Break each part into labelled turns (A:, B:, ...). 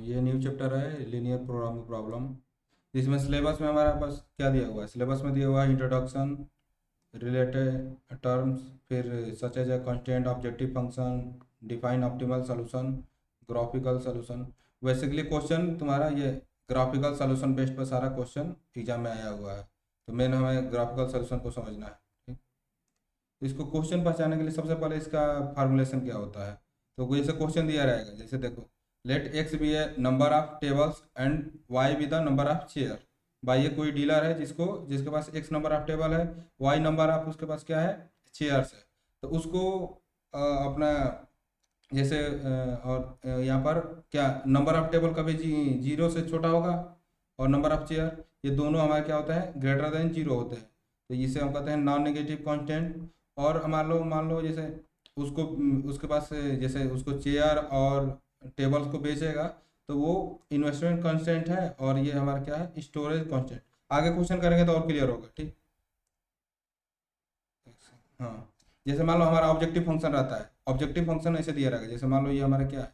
A: ये new chapter है linear programming problem. इसमें सिलेबस में हमारा बस क्या दिया हुआ है, सिलेबस में दिया हुआ है इंट्रोडक्शन, रिलेटेड टर्म्स, फिर such as a constant, objective function, define optimal solution, graphical solution. Basically question तुम्हारा ये ग्राफिकल सॉल्यूशन बेस्ड पर सारा क्वेश्चन एग्जाम में आया हुआ है। तो मेन हमें ग्राफिकल सॉल्यूशन को समझना है। ठीक। तो इसको क्वेश्चन पहचानने के लिए सबसे पहले इसका फार्मूलेशन क्या होता है। तो कोई ऐसा क्वेश्चन दिया रहेगा, जैसे देखो, let x be a number of tables and y be the number of chair. भाई ये कोई डीलर है जिसके पास एक्स नंबर ऑफ टेबल है, वाई नंबर ऑफ उसके पास क्या है, चेयर्स है। तो उसको अपना जैसे यहाँ पर क्या नंबर ऑफ टेबल कभी जीरो से छोटा होगा, और नंबर ऑफ चेयर ये दोनों हमारे क्या होता है, ग्रेटर देन जीरो होते हैं। तो इसे हम कहते हैं नॉन नेगेटिव कांस्टेंट। और मान लो जैसे उसको उसके पास जैसे उसको चेयर और टेबल्स को बेचेगा, तो वो इन्वेस्टमेंट कांस्टेंट है, और ये हमारा क्या है, स्टोरेज कांस्टेंट। आगे क्वेश्चन करेंगे तो और क्लियर होगा। ठीक। हाँ। जैसे मान लो हमारा ऑब्जेक्टिव फंक्शन रहता है, ऑब्जेक्टिव फंक्शन ऐसे दिया रहेगा, जैसे मान लो ये हमारा क्या है,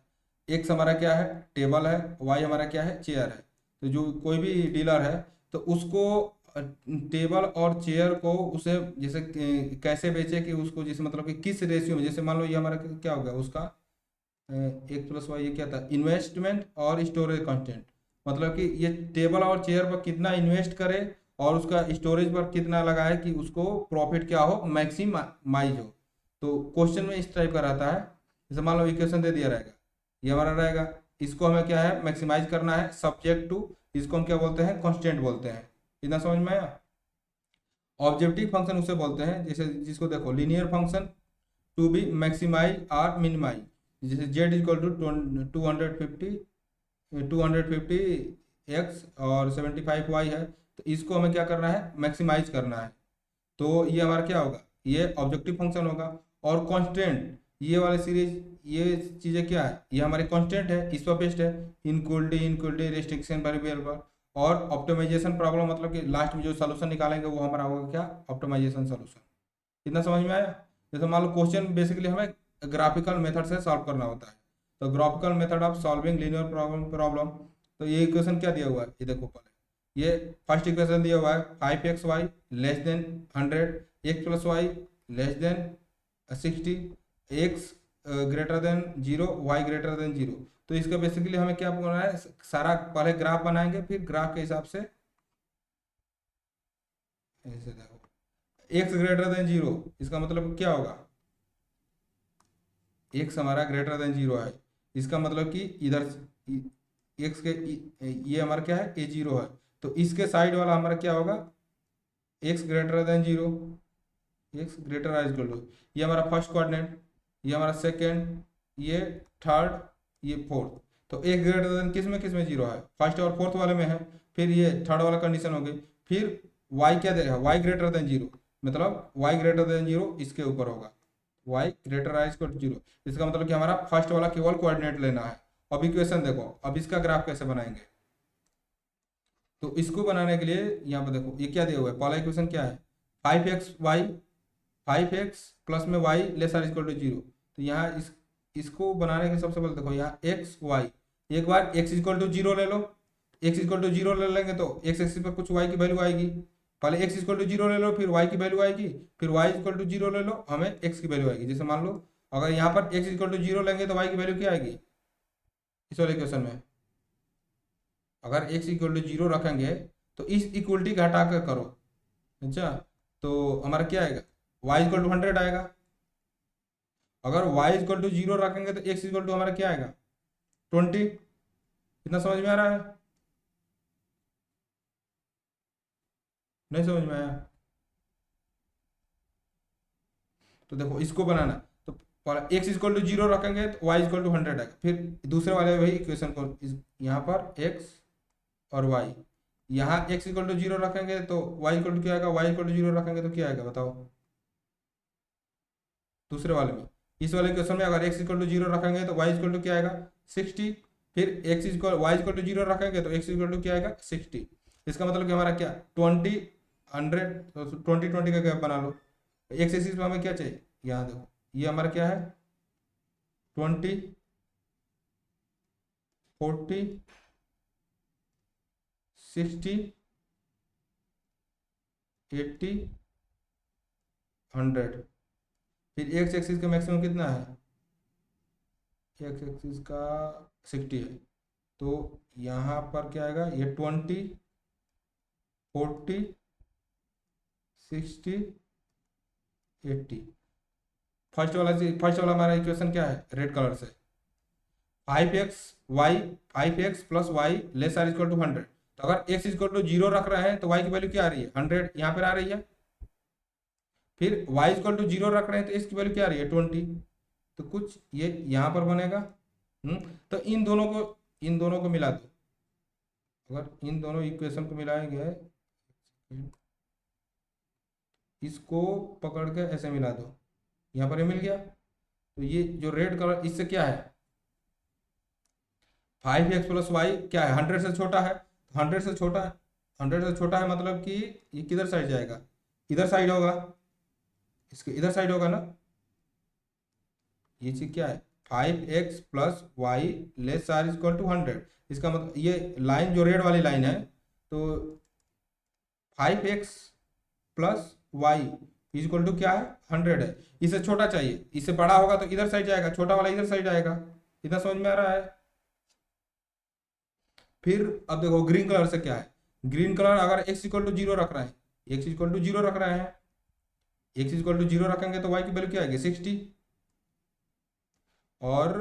A: एक्स हमारा क्या है, टेबल है, वाई हमारा क्या है, चेयर है। तो जो कोई भी डीलर है, तो उसको टेबल और चेयर को उसे जैसे कैसे बेचे कि उसको जैसे मतलब कि किस रेशियो में, जैसे मान लो ये हमारा क्या हो गया उसका एक प्लस वाई, ये क्या था, इन्वेस्टमेंट और स्टोरेज कंटेंट। मतलब कि ये टेबल और चेयर पर कितना इन्वेस्ट करे और उसका स्टोरेज पर कितना लगाए कि उसको प्रॉफिट क्या हो, मैक्सिमाइज हो। तो क्वेश्चन में इस टाइप का रहता है। जैसे मान लो इक्वेशन दे दिया रहेगा, ये हमारा रहेगा, इसको हमें क्या है, मैक्सिमाइज करना है सब्जेक्ट टू, इसको हम क्या बोलते हैं, कांस्टेंट बोलते हैं। इतना समझ में आया। ऑब्जेक्टिव फंक्शन उसे बोलते हैं जैसे जिसको देखो linear function to be maximise और मिनिमाइज। जैसे जेड इक्वल टू 250 एक्स और 75 वाई है, तो इसको हमें क्या करना है, मैक्सिमाइज करना है। तो ये हमारा क्या होगा, ये ऑब्जेक्टिव फंक्शन होगा। और कांस्टेंट, ये वाले सीरीज, ये चीज़ें क्या है, ये हमारी कांस्टेंट है, इस पर बेस्ड है, इनक्लूडिंग रेस्ट्रिक्शन वेरिएबल पर। और ऑप्टिमाइजेशन प्रॉब्लम, मतलब कि लास्ट में जो सोल्यूशन निकालेंगे वो हमारा होगा क्या, ऑप्टिमाइजेशन सोल्यूशन। इतना समझ में आया। जैसे मान लो क्वेश्चन बेसिकली हमें ग्राफिकल मेथड से सॉल्व करना होता है। तो graphical method of solving linear problem. तो ये इक्वेशन क्या दिया हुआ है, ये देखो पहले, ये फर्स्ट इक्वेशन दिया हुआ है 5xy less than 100, x plus y less than 60, x greater than zero, y greater than zero. तो इसका बेसिकली हमें क्या करना है, सारा पहले ग्राफ बनाएंगे, फिर ग्राफ के हिसाब से ऐसे देखो, एक्स ग्रेटर देन जीरो, इसका मतलब क्या होगा, एक्स हमारा ग्रेटर देन जीरो है, इसका मतलब कि इधर एक्स के ये हमारा क्या है, ए जीरो है। तो इसके साइड वाला हमारा क्या होगा, x greater than zero, x greater equal to, ये हमारा फर्स्ट कोऑर्डिनेट, ये हमारा सेकंड, ये थर्ड, ये फोर्थ। तो एक्स ग्रेटर देन किस में जीरो है, फर्स्ट और फोर्थ वाले में है। फिर ये थर्ड वाला कंडीशन हो गई। फिर वाई क्या दे रहा है, वाई ग्रेटर देन जीरो, मतलब वाई ग्रेटर देन जीरो इसके ऊपर होगा, y greater I equal to zero. इसका मतलब कि हमारा फर्स्ट वाला केवल कोऑर्डिनेट लेना है। अब इक्वेशन देखो, अब इसका ग्राफ कैसे बनाएंगे। तो इसको बनाने के लिए यहाँ पर देखो ये क्या दिया हुआ है, पहला इक्वेशन क्या है, 5xy, 5x प्लस में y less or equal to zero. तो यहाँ इसको बनाने के सबसे पहले देखो यहाँ एक्स वाई, एक बार एक्स इक्वल टू जीरो ले लो, एक्स इक्वल टू जीरो ले लेंगे तो एक्स एक्सिस पर कुछ वाई की वैल्यू आएगी। पहले एक्स इक्वल टू जीरो ले लो, फिर वाई की वैल्यू आएगी, फिर वाई इक्वल टू जीरो ले लो, हमें एक्स की वैल्यू आएगी। जैसे मान लो अगर यहाँ पर एक्स इक्वल टू जीरो लेंगे तो वाई की वैल्यू क्या आएगी, इस वाले क्वेश्चन में अगर एक्स इक्वल टू जीरो रखेंगे तो इस इक्वलिटी का हटा कर करो। अच्छा, तो हमारा क्या आएगा, वाई इक्वल टू 100 आएगा। अगर y इक्वल टू जीरो रखेंगे तो x इक्वल टू हमारा क्या आएगा, 20। इतना समझ में आ रहा है, नहीं समझ में आया। तो देखो इसको बनाना, तो x इक्वल टू जीरो रखेंगे तो y इक्वल टू 100 आएगा। फिर दूसरे वाले वही इक्वेशन को यहाँ पर x और y, यहाँ x इक्वल टू जीरो रखेंगे तो y इक्वल टू क्या आएगा, y इक्वल टू जीरो रखेंगे तो क्या आएगा बताओ, दूसरे वाले में। इस वाले क्वेश्चन में अगर x इक्वल टू जीरो रखेंगे तो y इक्वल टू क्या आएगा, 60। फिर x equal y equal to zero रखेंगे तो x इक्वल टू क्या आएगा, 60। इसका मतलब कि हमारा क्या, 20, 100, 20 का गैप बना लो। एक्स एक्सिस पे हमें क्या चाहिए, यहाँ देखो ये हमारा क्या है, 20, 40, 60, 80, 100। फिर एक्स एक्सिस का मैक्सिमम कितना है? एक्स एक्सिस का 60 है, तो यहाँ पर क्या आएगा? ये 20, 40, 60, 80। फर्स्ट वाला हमारा इक्वेशन क्या है रेड कलर से? 5x plus y less or equal to 100। तो अगर x इक्वल टू 0 रख रहे हैं तो y की वैल्यू क्या आ रही है? 100 यहाँ पर आ रही है। फिर y इक्वल टू 0 रख रहे हैं तो x की वैल्यू क्या आ रही है? 20। तो कुछ ये यहाँ पर बनेगा। तो इन दोनों को मिला दो। अगर इन दोनों इक्वेशन को मिलाएंगे, इसको पकड़ के ऐसे मिला दो, यहाँ पर ये मिल गया। तो ये जो रेड कलर, इससे क्या है? 5x प्लस वाई क्या है? 100 से छोटा है। 100 से छोटा है, 100 से छोटा है मतलब कि ये किधर साइड जाएगा? इधर साइड होगा, इसके इधर साइड होगा ना। ये चीज क्या है? 5x plus y less or equal to 100। इसका मतलब ये लाइन जो रेड वाली लाइन है, तो 5x plus y equal to क्या है? 100 है। इससे छोटा चाहिए, इससे बड़ा होगा तो इधर साइड जाएगा, छोटा वाला इधर साइड आएगा। इतना समझ में आ रहा है? फिर अब देखो ग्रीन कलर से क्या है? ग्रीन कलर अगर x इक्वल टू 0 रख रहे हैं, x इक्वल टू 0 रख रहे हैं, x इक्वल टू 0 रखेंगे तो y की वैल्यू क्या आएगी? 60। और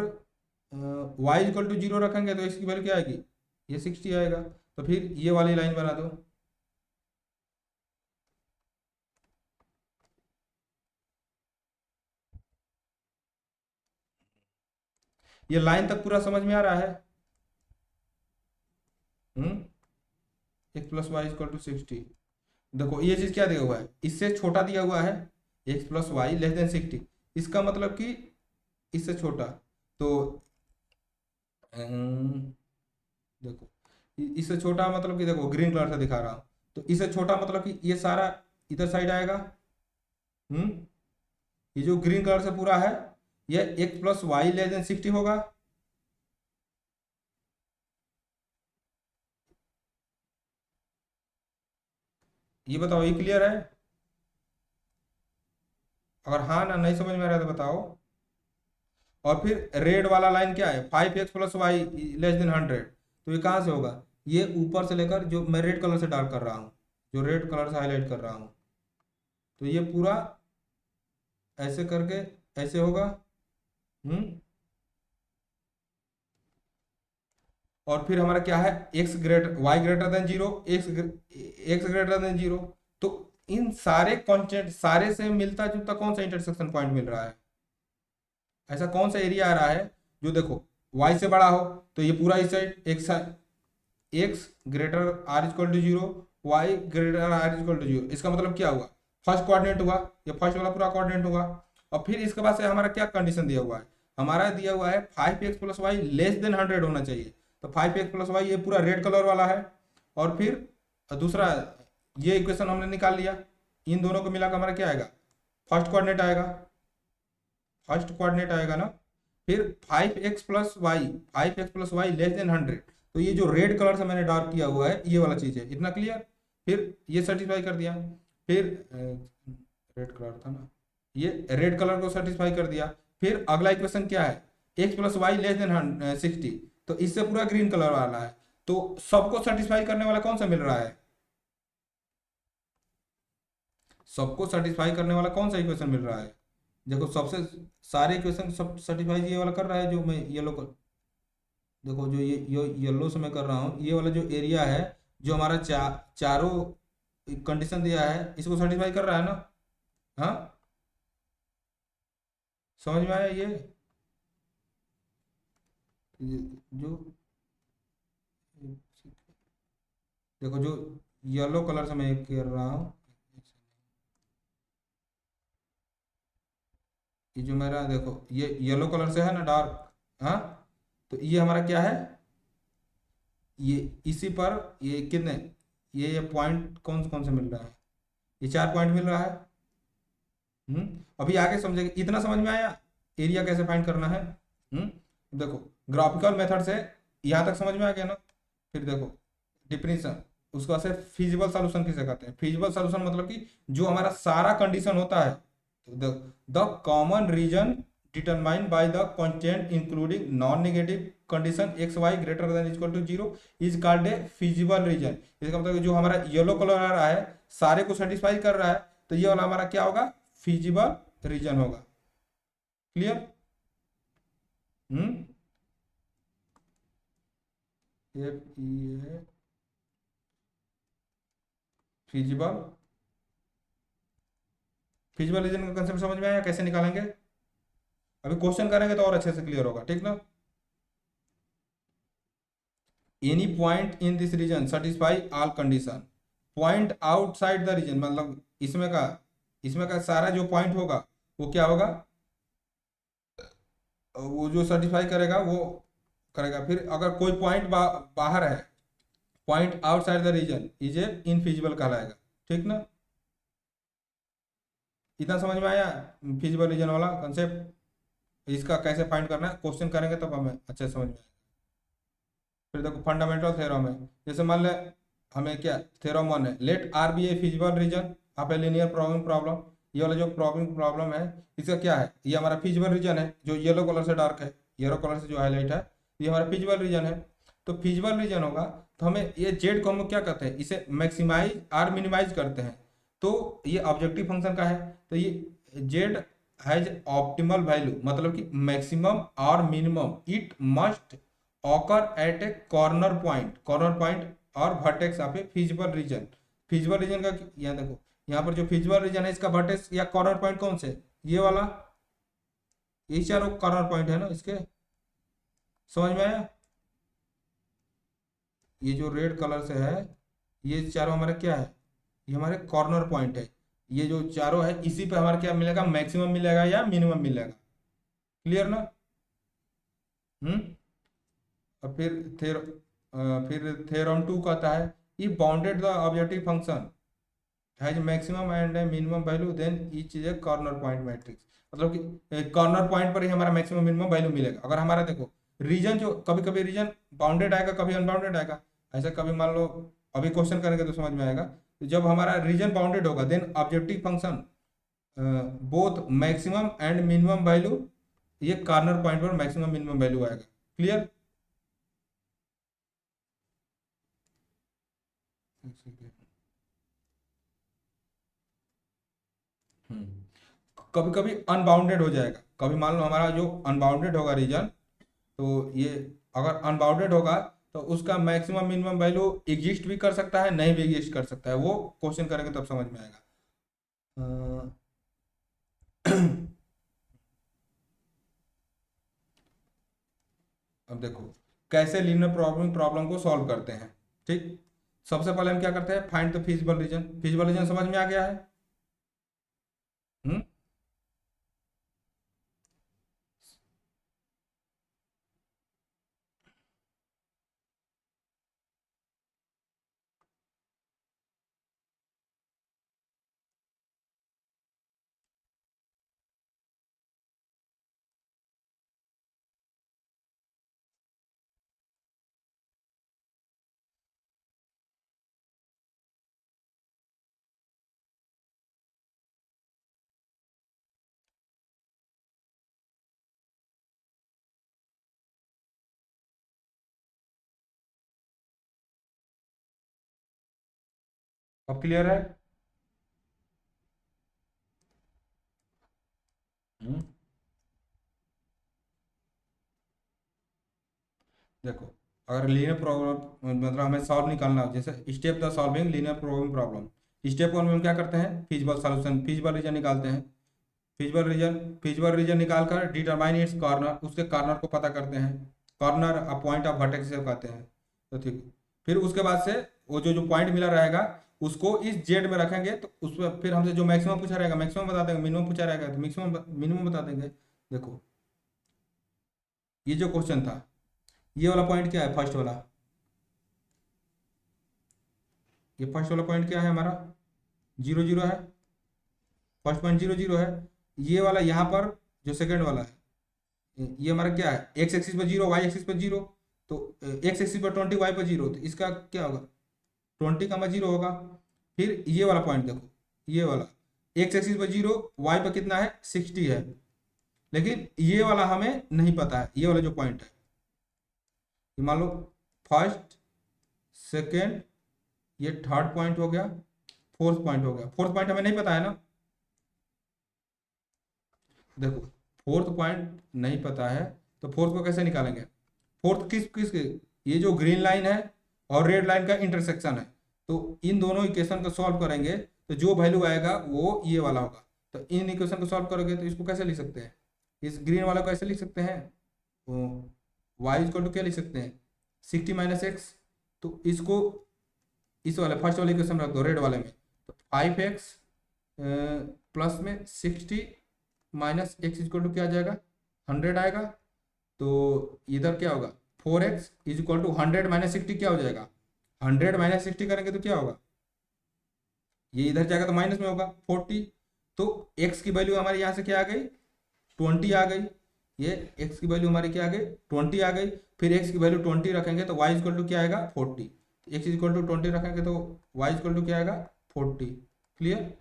A: y इक्वल टू 0 रखेंगे तो x की वैल्यू क्या आएगी? ये 60 आएगा। तो फिर ये वाली लाइन बना दो। ये लाइन तक पूरा समझ में आ रहा है? X plus y equal to 60। देखो ये चीज क्या दिया हुआ है? इससे छोटा दिया हुआ है, x plus y less than 60। इसका मतलब कि इससे छोटा। तो देखो इससे छोटा मतलब कि देखो ग्रीन कलर से दिखा रहा हूं, तो इससे छोटा मतलब कि ये सारा इधर साइड आएगा। हम्म ये जो ग्रीन कलर से पूरा है, ये x plus y less than 60 होगा। ये बताओ, ये क्लियर है? अगर हाँ ना नहीं समझ में आ रहा है तो बताओ। और फिर रेड वाला लाइन क्या है? 5x plus y less than 100। तो ये कहाँ से होगा? ये ऊपर से लेकर, जो मैं रेड कलर से डार्क कर रहा हूँ, जो रेड कलर से हाईलाइट कर रहा हूँ, तो ये पूरा ऐसे करके ऐसे होगा। हम्म और फिर हमारा क्या है? X greater y greater than zero, x greater than zero. तो इन सारे कॉन्स्टेंट, सारे से मिलता जुलता कौन सा इंटरसेक्शन पॉइंट मिल रहा है? ऐसा कौन सा एरिया आ रहा है जो देखो y से बड़ा हो? तो ये पूरा इस side x greater or equal to zero, y greater or equal to zero. इसका मतलब क्या हुआ? फर्स्ट कोऑर्डिनेट हुआ, ये फर्स्ट वाला पूरा कोऑर्डिनेट हुआ। और फिर इसके बाद से हमारा क्या कंडीशन दिया हुआ है? हमारा दिया हुआ है 5x plus y less than 100 होना चाहिए। तो 5x प्लस वाई ये पूरा रेड कलर वाला है। और फिर दूसरा ये इक्वेशन हमने निकाल लिया। इन दोनों को मिलाकर हमारा क्या आएगा? फर्स्ट कोऑर्डिनेट आएगा, फर्स्ट कोऑर्डिनेट आएगा ना। फिर 5x plus y less than 100। तो ये जो रेड कलर से मैंने डार्क किया हुआ है, ये वाला चीज है। इतना क्लियर? फिर ये सेटिस्फाई कर दिया। फिर रेड कलर था ना, ये रेड कलर को सेटिस्फाई कर दिया। फिर अगला इक्वेशन क्या है? X plus y less than 60। तो इससे पूरा ग्रीन कलर वाला है। तो सबको सेटिस्फाई करने वाला कौन सा मिल रहा है? सबको सेटिस्फाई करने वाला कौन सा इक्वेशन मिल रहा है? देखो सबसे सारे इक्वेशन सब सेटिस्फाई ये वाला कर रहा है, जो मैं येलो कर, देखो जो ये येलो से मैं कर रहा हूँ, ये वाला जो एरिया है, जो हमारा चारों कंडीशन दिया है, इसको सेटिस्फाई कर रहा है ना? हाँ, समझ में आया ये? जो देखो जो येलो कलर से मैं कर रहा हूँ, ये जो मेरा देखो ये येलो कलर से है ना डार्क। हाँ, तो ये हमारा क्या है? ये इसी पर ये कितने, ये पॉइंट कौन कौन से मिल रहा है? ये 4 पॉइंट मिल रहा है। अभी आगे समझेंगे। इतना समझ में आया एरिया कैसे फाइंड करना है? देखो ग्राफिकल मेथड से यहाँ तक समझ में आ गया ना। फिर देखो डिफिनीशन, उसके बाद से फिजिबल सॉल्यूशन किसे कहते हैं। फिजिबल सॉल्यूशन मतलब कि जो हमारा सारा कंडीशन होता है, the common region determined by the constant including non negative condition x y greater than equal to zero is called a feasible region. इसका मतलब जो हमारा येलो कलर आ रहा है सारे को सेटिस्फाई कर रहा है, तो ये वाला हमारा क्या होगा, फिजिबल रीजन होगा। क्लियर? हम्म। एफ ई ए फिजिबल, फिजिबल रीजन का कंसेप्ट समझ में आया, कैसे निकालेंगे? अभी क्वेश्चन करेंगे तो और अच्छे से क्लियर होगा, ठीक ना। Any point in this region satisfy all condition, point outside the region मतलब इसमें का सारा जो पॉइंट होगा वो क्या होगा, वो जो सेटिस्फाई करेगा वो करेगा। फिर अगर कोई पॉइंट बाहर है, point outside the region is a infeasible कहलाएगा, ठीक ना। इतना समझ में आया फिजिबल रीजन वाला कंसेप्ट। इसका कैसे फाइंड करना है क्वेश्चन करेंगे तब हमें अच्छे से समझ में आएगा। फिर देखो फंडामेंटल थ्योरम है, जैसे मान ले हमें क्या थ्योरम वन है, let R be a feasible region of a linear problem problem. ये वाला जो प्रॉब्लम है इसका क्या है, ये हमारा फिजिबल रीजन है, जो येलो कलर से डार्क है, येलो कलर से जो हाईलाइट है ये हमारा फिजिबल रीजन है। तो फिजिबल रीजन होगा तो हमें ये जेड को हम लोग क्या करते हैं, इसे मैक्सिमाइज और मिनिमाइज करते हैं। तो ये ऑब्जेक्टिव फंक्शन का है, तो ये जेड हैज ऑप्टिमल वैल्यू मतलब कि मैक्सिमम और minimum it must occur at a corner point और vertex of A feasible reason. Feasible region का यहाँ देखो, यहाँ पर जो फिजिबल रीजन है इसका वर्टेक्स या कॉर्नर पॉइंट कौन से, ये वाला, यही चारों कॉर्नर पॉइंट है ना इसके। समझ में आया? ये जो रेड कलर से है ये चारों हमारे क्या है, ये हमारे कॉर्नर पॉइंट है। ये जो चारों है इसी पे हमारे क्या मिलेगा, मैक्सिमम मिलेगा या मिनिमम मिलेगा। क्लियर ना? हम्म। और फिर थ्योरम टू कहता है ये bounded the objective function has maximum and minimum value then each is a corner point matrix. मतलब कि कॉर्नर पॉइंट पर ही हमारा मैक्सिमम मिनिमम वैल्यू मिलेगा। अगर हमारा देखो रीजन जो कभी कभी रीजन बाउंडेड आएगा कभी अनबाउंडेड आएगा, ऐसा कभी मान लो अभी क्वेश्चन करेंगे तो समझ में आएगा। तो जब हमारा रीजन बाउंडेड होगा then objective function both maximum and minimum value, ये कॉर्नर पॉइंट पर मैक्सिमम मिनिमम वैल्यू आएगा। क्लियर? कभी कभी अनबाउंडेड हो जाएगा, कभी मान लो हमारा जो अनबाउंडेड होगा रीजन, तो ये अगर अनबाउंडेड होगा तो उसका मैक्सिमम मिनिमम वैल्यू एग्जिस्ट भी कर सकता है नहीं भी एग्जिस्ट कर सकता है, वो क्वेश्चन करेंगे तब समझ में आएगा। अ, अब देखो कैसे लीनियर प्रॉब्लम को सॉल्व करते हैं। ठीक, सबसे पहले हम क्या करते हैं, find the feasible region. Feasible region समझ में आ गया है? हम्म। अब क्लियर है? हम्म। देखो अगर लीनियर प्रॉब्लम मतलब हमें सॉल्व निकालना हो, जैसे step the solving linear problem, step one में हम क्या करते हैं, फिजिबल सॉल्यूशन फिजिबल रीजन निकालते हैं। फिजिबल रीजन निकाल कर डिटरमाइन इट्स कॉर्नर, उसके कॉर्नर को पता करते हैं। Corner a point of vertex से कहते हैं। तो ठीक, फिर उसके बाद से वो जो जो पॉइंट मिला रहेगा उसको इस जेड में रखेंगे, तो उसमें फिर हमसे जो मैक्सिमम पूछा रहेगा मैक्सिमम बता देंगे, मिनिमम पूछा रहेगा तो मैक्सिमम मिनिमम बता देंगे। देखो ये जो क्वेश्चन था, ये वाला पॉइंट क्या है, फर्स्ट वाला, ये फर्स्ट वाला पॉइंट क्या है हमारा, जीरो जीरो है। फर्स्ट पॉइंट जीरो जीरो है। ये वाला यहाँ पर जो सेकंड वाला है ये हमारा क्या है, एक्स एक्सिस पर जीरो वाई एक्सिस पर जीरो। तो एक्स एक्सिस पर 20, वाई पर 0, तो इसका क्या होगा, 20, 0 होगा। फिर ये वाला पॉइंट देखो, ये वाला एक्स एक्सिस पर 0, वाई पर कितना है, 60 है। लेकिन ये वाला हमें नहीं पता है, ये वाला जो पॉइंट है, ये मान लो फर्स्ट, सेकेंड, ये थर्ड पॉइंट हो गया, फोर्थ पॉइंट हो गया। फोर्थ पॉइंट हमें नहीं पता है ना, देखो फोर्थ पॉइंट नहीं पता है, तो फोर्थ को कैसे निकालेंगे। फोर्थ किस किस ये जो ग्रीन लाइन है और रेड लाइन का इंटरसेक्शन है, तो इन दोनों इक्वेशन को सॉल्व करेंगे तो जो वैल्यू आएगा वो ये वाला होगा। तो इन इक्वेशन को सॉल्व करोगे तो इसको कैसे लिख सकते हैं, इस ग्रीन वाला को कैसे लिख सकते हैं, वाई इक्वल टू क्या लिख सकते हैं, 60 - x। तो इसको इस वाले फर्स्ट वाले इक्वेशन में रख दो, रेड वाले में, तो 5x प्लस में 60 - x इक्वल टू क्या आ जाएगा, 100 आएगा। तो इधर क्या होगा, 4x इज इक्वल टू 100 - 60 क्या हो जाएगा, 100 - 60 करेंगे तो क्या होगा, ये इधर जाएगा तो माइनस में होगा 40। तो x की वैल्यू हमारी यहाँ से क्या आ गई, 20 आ गई। ये x की वैल्यू हमारी क्या आ गई, 20 आ गई। फिर x की वैल्यू 20 रखेंगे तो y इक्वल टू क्या आएगा, 40। x इक्वल टू 20 रखेंगे तो y इक्वल टू क्या आएगा, 40। क्लियर,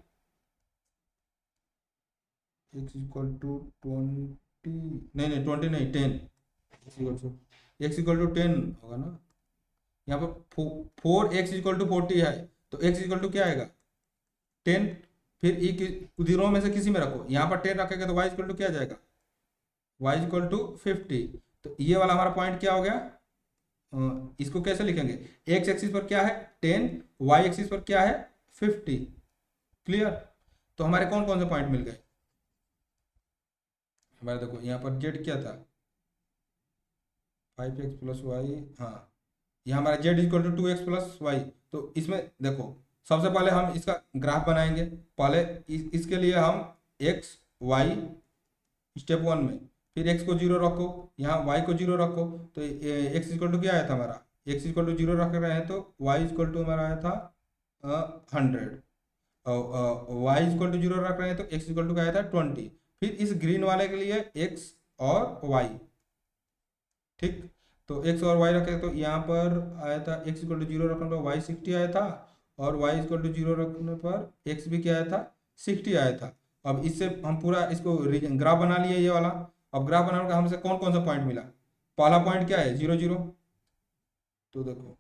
A: x इक्वल टू 20, नहीं 20 नहीं 10, एक्स इक्वल टू 10 होगा ना। यहाँ पर 4x इक्वल टू 40 है, तो x इक्वल टू क्या आएगा, 10। फिर जीरो में से किसी में रखो, यहाँ पर 10 रखेगा तो y इक्वल टू क्या आ जाएगा, y इक्वल टू 50। तो ये वाला हमारा पॉइंट क्या हो गया, इसको कैसे लिखेंगे, x एक्सिस पर क्या है 10, y एक्सिस पर क्या है 50। क्लियर, तो हमारे कौन कौन से पॉइंट मिल गए, हमारे देखो यहाँ पर z क्या था, 5x प्लस वाई, हाँ यहाँ हमारा z equal to 2x plus y. तो इसमें देखो सबसे पहले हम इसका ग्राफ बनाएंगे। पहले इसके लिए हम x y स्टेप 1 में, फिर x को 0 रखो, यहाँ y को 0 रखो, तो x इक्वल टू क्या आया था हमारा, x इक्वल टू 0 रख रहे हैं तो y इक्वल टू हमारा आया था 100, और y इक्वल टू 0 रख रहे हैं तो x इक्वल टू क्या आया था 20। फिर इस ग्रीन वाले के लिए x और y, ठीक, तो x और y रखे तो यहाँ पर आया था x इक्वल टू 0 रखने पर y 60 आया था, और y इक्वल टू 0 रखने पर x भी क्या आया था, 60 आया था। अब इससे हम पूरा इसको ग्राफ बना लिए ये वाला। अब ग्राफ बनाने का हमसे कौन कौन सा पॉइंट मिला, पहला पॉइंट क्या है 0 0, तो देखो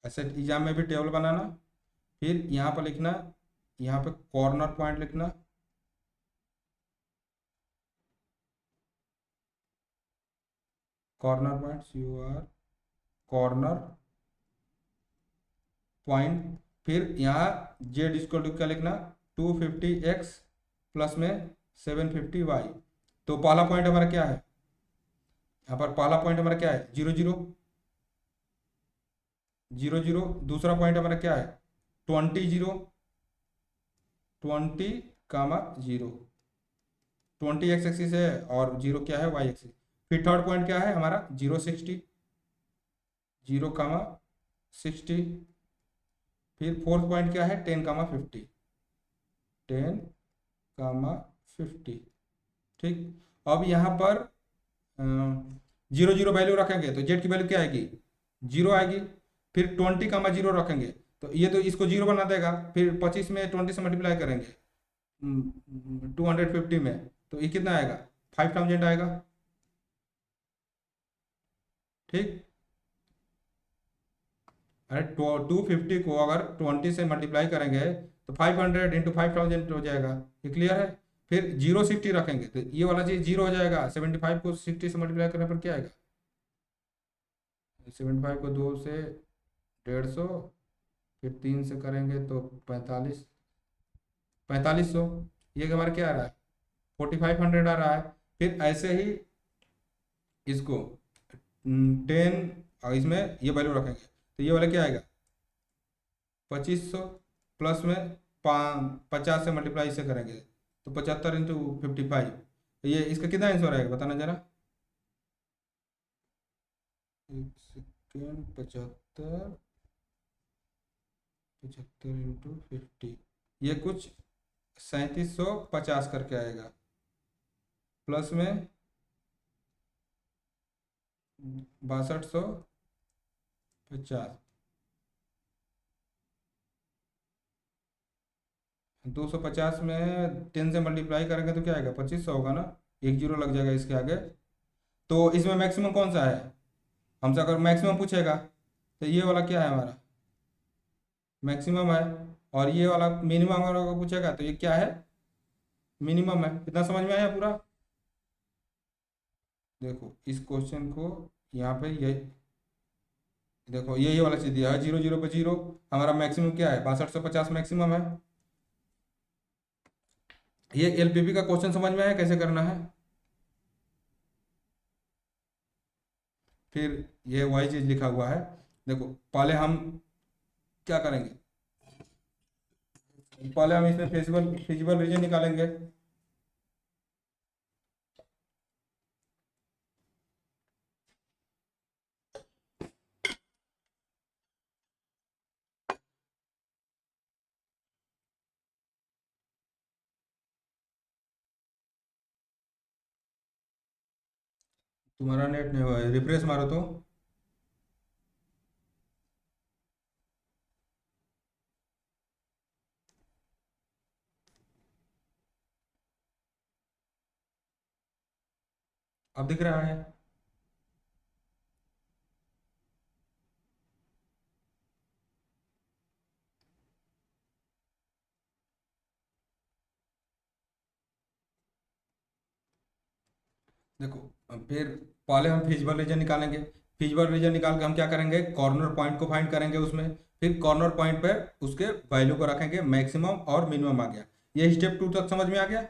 A: ऐसे एग्जाम में भी टेबल बनाना। फिर यहाँ पर लिखना, यहाँ पे कॉर्नर पॉइंट लिखना, corner point COR corner point. फिर यहाँ जेड इक्वल टू क्या लिखना, 250x प्लस में 750y। तो पहला पॉइंट हमारा क्या है, यहाँ पर पहला पॉइंट हमारा क्या है 0 0 0 0। दूसरा पॉइंट हमारा क्या है 20 0 20 कामा 0, 20 x एक्सिस है और 0 क्या है y एक्सिस। फिर थर्ड पॉइंट क्या है हमारा 0 60 0 कामा 60। फिर फोर्थ पॉइंट क्या है 10 कामा 50 10 कामा 50। ठीक, अब यहाँ पर 0 0 वैल्यू रखेंगे तो जेड की वैल्यू क्या आएगी 0 आएगी। फिर 20 कामा 0 रखेंगे तो ये तो इसको 0 बना देगा। फिर 25 में 20 से मल्टीप्लाई करेंगे 250 में, तो ये कितना आएगा 5000 आएगा। ठीक, अरे 250 को अगर 20 से मल्टीप्लाई करेंगे तो 500 इंटू 5000 हो जाएगा। ये क्लियर है। फिर 0 60 रखेंगे तो ये वाला चीज 0 हो जाएगा। 75 को 60 से मल्टीप्लाई करने पर क्या आएगा, 75 को 2 से 150, फिर 3 से करेंगे तो 4500। ये हमारा क्या आ रहा है 4500 आ रहा है। फिर ऐसे ही इसको 10 और इसमें ये वैल्यू रखेंगे तो ये वाला क्या आएगा 2500 प्लस में 50 से मल्टीप्लाई से करेंगे तो 75 इंटू 55 तो ये इसका कितना आंसर आएगा बताना जरा। 1 सेकेंड, 75, 75 × 50, ये कुछ 3750 करके आएगा, प्लस में 6250, 250 में 10 से मल्टीप्लाई करेंगे तो क्या आएगा, 2500 होगा ना, एक जीरो लग जाएगा इसके आगे। तो इसमें मैक्सिमम कौन सा है, हमसे अगर मैक्सिमम पूछेगा तो ये वाला क्या है हमारा, मैक्सिमम है। और ये वाला मिनिमम अगर पूछेगा तो ये क्या है, मिनिमम है। इतना समझ में आया पूरा। देखो इस क्वेश्चन को यहाँ पे ये देखो, ये वाला चीज दिया है, 0 0 पे 0, हमारा मैक्सिमम क्या है, 6250 मैक्सिमम है। ये एलपीपी का क्वेश्चन समझ में आया कैसे करना है। फिर ये वाई चीज लिखा हुआ है, देखो पहले हम क्या करेंगे, पहले हम इसमें फिजिबल फिजिबल रीजन निकालेंगे। तुम्हारा नेट नहीं हुआ है, रिफ्रेश मारो तो। अब दिख रहा है। देखो अब फिर पहले हम फिजिबल रीजन निकालेंगे। फिजिबल रीजन निकाल के हम क्या करेंगे, कॉर्नर पॉइंट को फाइंड करेंगे उसमें। फिर कॉर्नर पॉइंट पे उसके वैल्यू को रखेंगे, मैक्सिमम और मिनिमम आ गया। ये स्टेप 2 तक समझ में आ गया।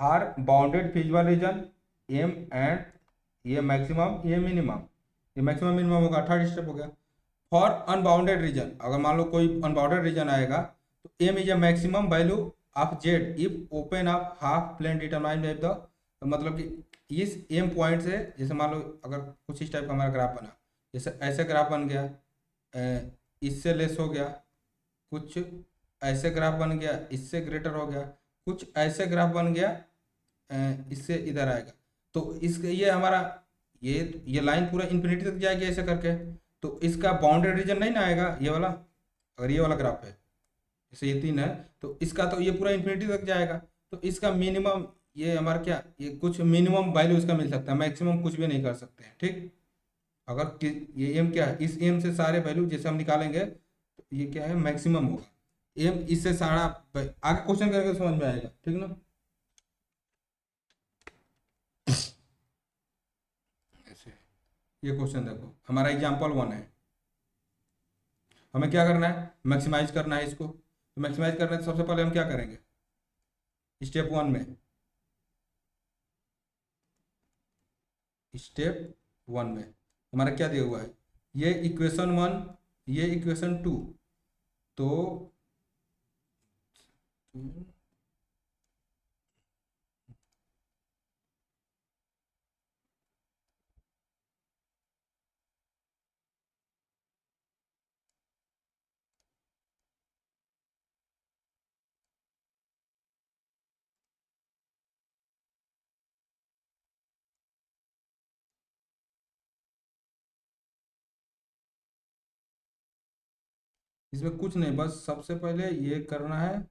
A: For bounded feasible region M and, ये मैक्सिमम ये मिनिमम, ये मैक्सिमम मिनिमम होगा, थर्ड स्टेप हो गया। फॉर अनबाउंडेड रीजन, अगर मान लो कोई अनबाउंडेड रीजन आएगा तो M is a maximum value of z if open of half plane determine by the, तो मतलब कि इस एम पॉइंट से, जैसे मान लो अगर कुछ इस टाइप का हमारा ग्राफ बना, जैसे ऐसे ग्राफ बन गया, इससे लेस हो गया, कुछ ऐसे ग्राफ बन गया, इससे ग्रेटर हो गया, कुछ ऐसे ग्राफ बन गया, इससे इधर आएगा। तो इसके ये हमारा ये लाइन पूरा इन्फिनिटी तक जाएगी ऐसे करके। तो इसका बाउंडेड रीजन नहीं ना आएगा ये वाला, अगर ये वाला ग्राफ है, जैसे ये 3 है, तो इसका तो ये पूरा इन्फिनिटी तक जाएगा। तो इसका मिनिमम, ये हमारा क्या, ये कुछ मिनिमम वैल्यू इसका मिल सकता है, मैक्सिमम कुछ भी नहीं कर सकते हैं, ठीक। अगर ये एम क्या है, इस एम से सारे वैल्यू जैसे हम निकालेंगे तो ये क्या है, मैक्सिमम होगा। एम इससे सारा आगे क्वेश्चन करके समझ में आएगा, ठीक ना। ऐसे ये क्वेश्चन देखो, हमारा एग्जाम्पल 1 है, हमें क्या करना है, मैक्सिमाइज करना है इसको। तो मैक्सिमाइज करना है तो सबसे पहले हम क्या करेंगे, स्टेप 1 में, स्टेप 1 में हमारा क्या दिया हुआ है, ये इक्वेशन 1, ये इक्वेशन 2। तो इसमें कुछ नहीं, बस सबसे पहले ये करना है,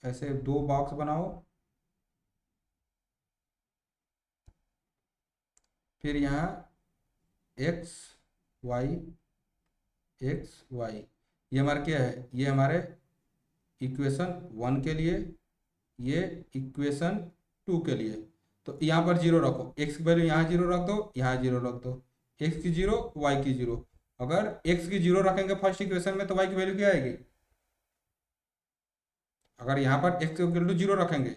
A: ऐसे 2 बॉक्स बनाओ, फिर यहाँ एक्स वाई, एक्स वाई, ये हमारा क्या है, ये हमारे इक्वेशन 1 के लिए, ये इक्वेशन 2 के लिए। तो यहाँ पर 0 रखो, एक्स की वैल्यू यहाँ 0 रख दो, यहाँ 0 रख दो, एक्स की 0, वाई की 0। अगर एक्स की 0 रखेंगे फर्स्ट इक्वेशन में तो वाई की वैल्यू क्या आएगी, अगर यहाँ पर एक्स इक्वल टू 0 रखेंगे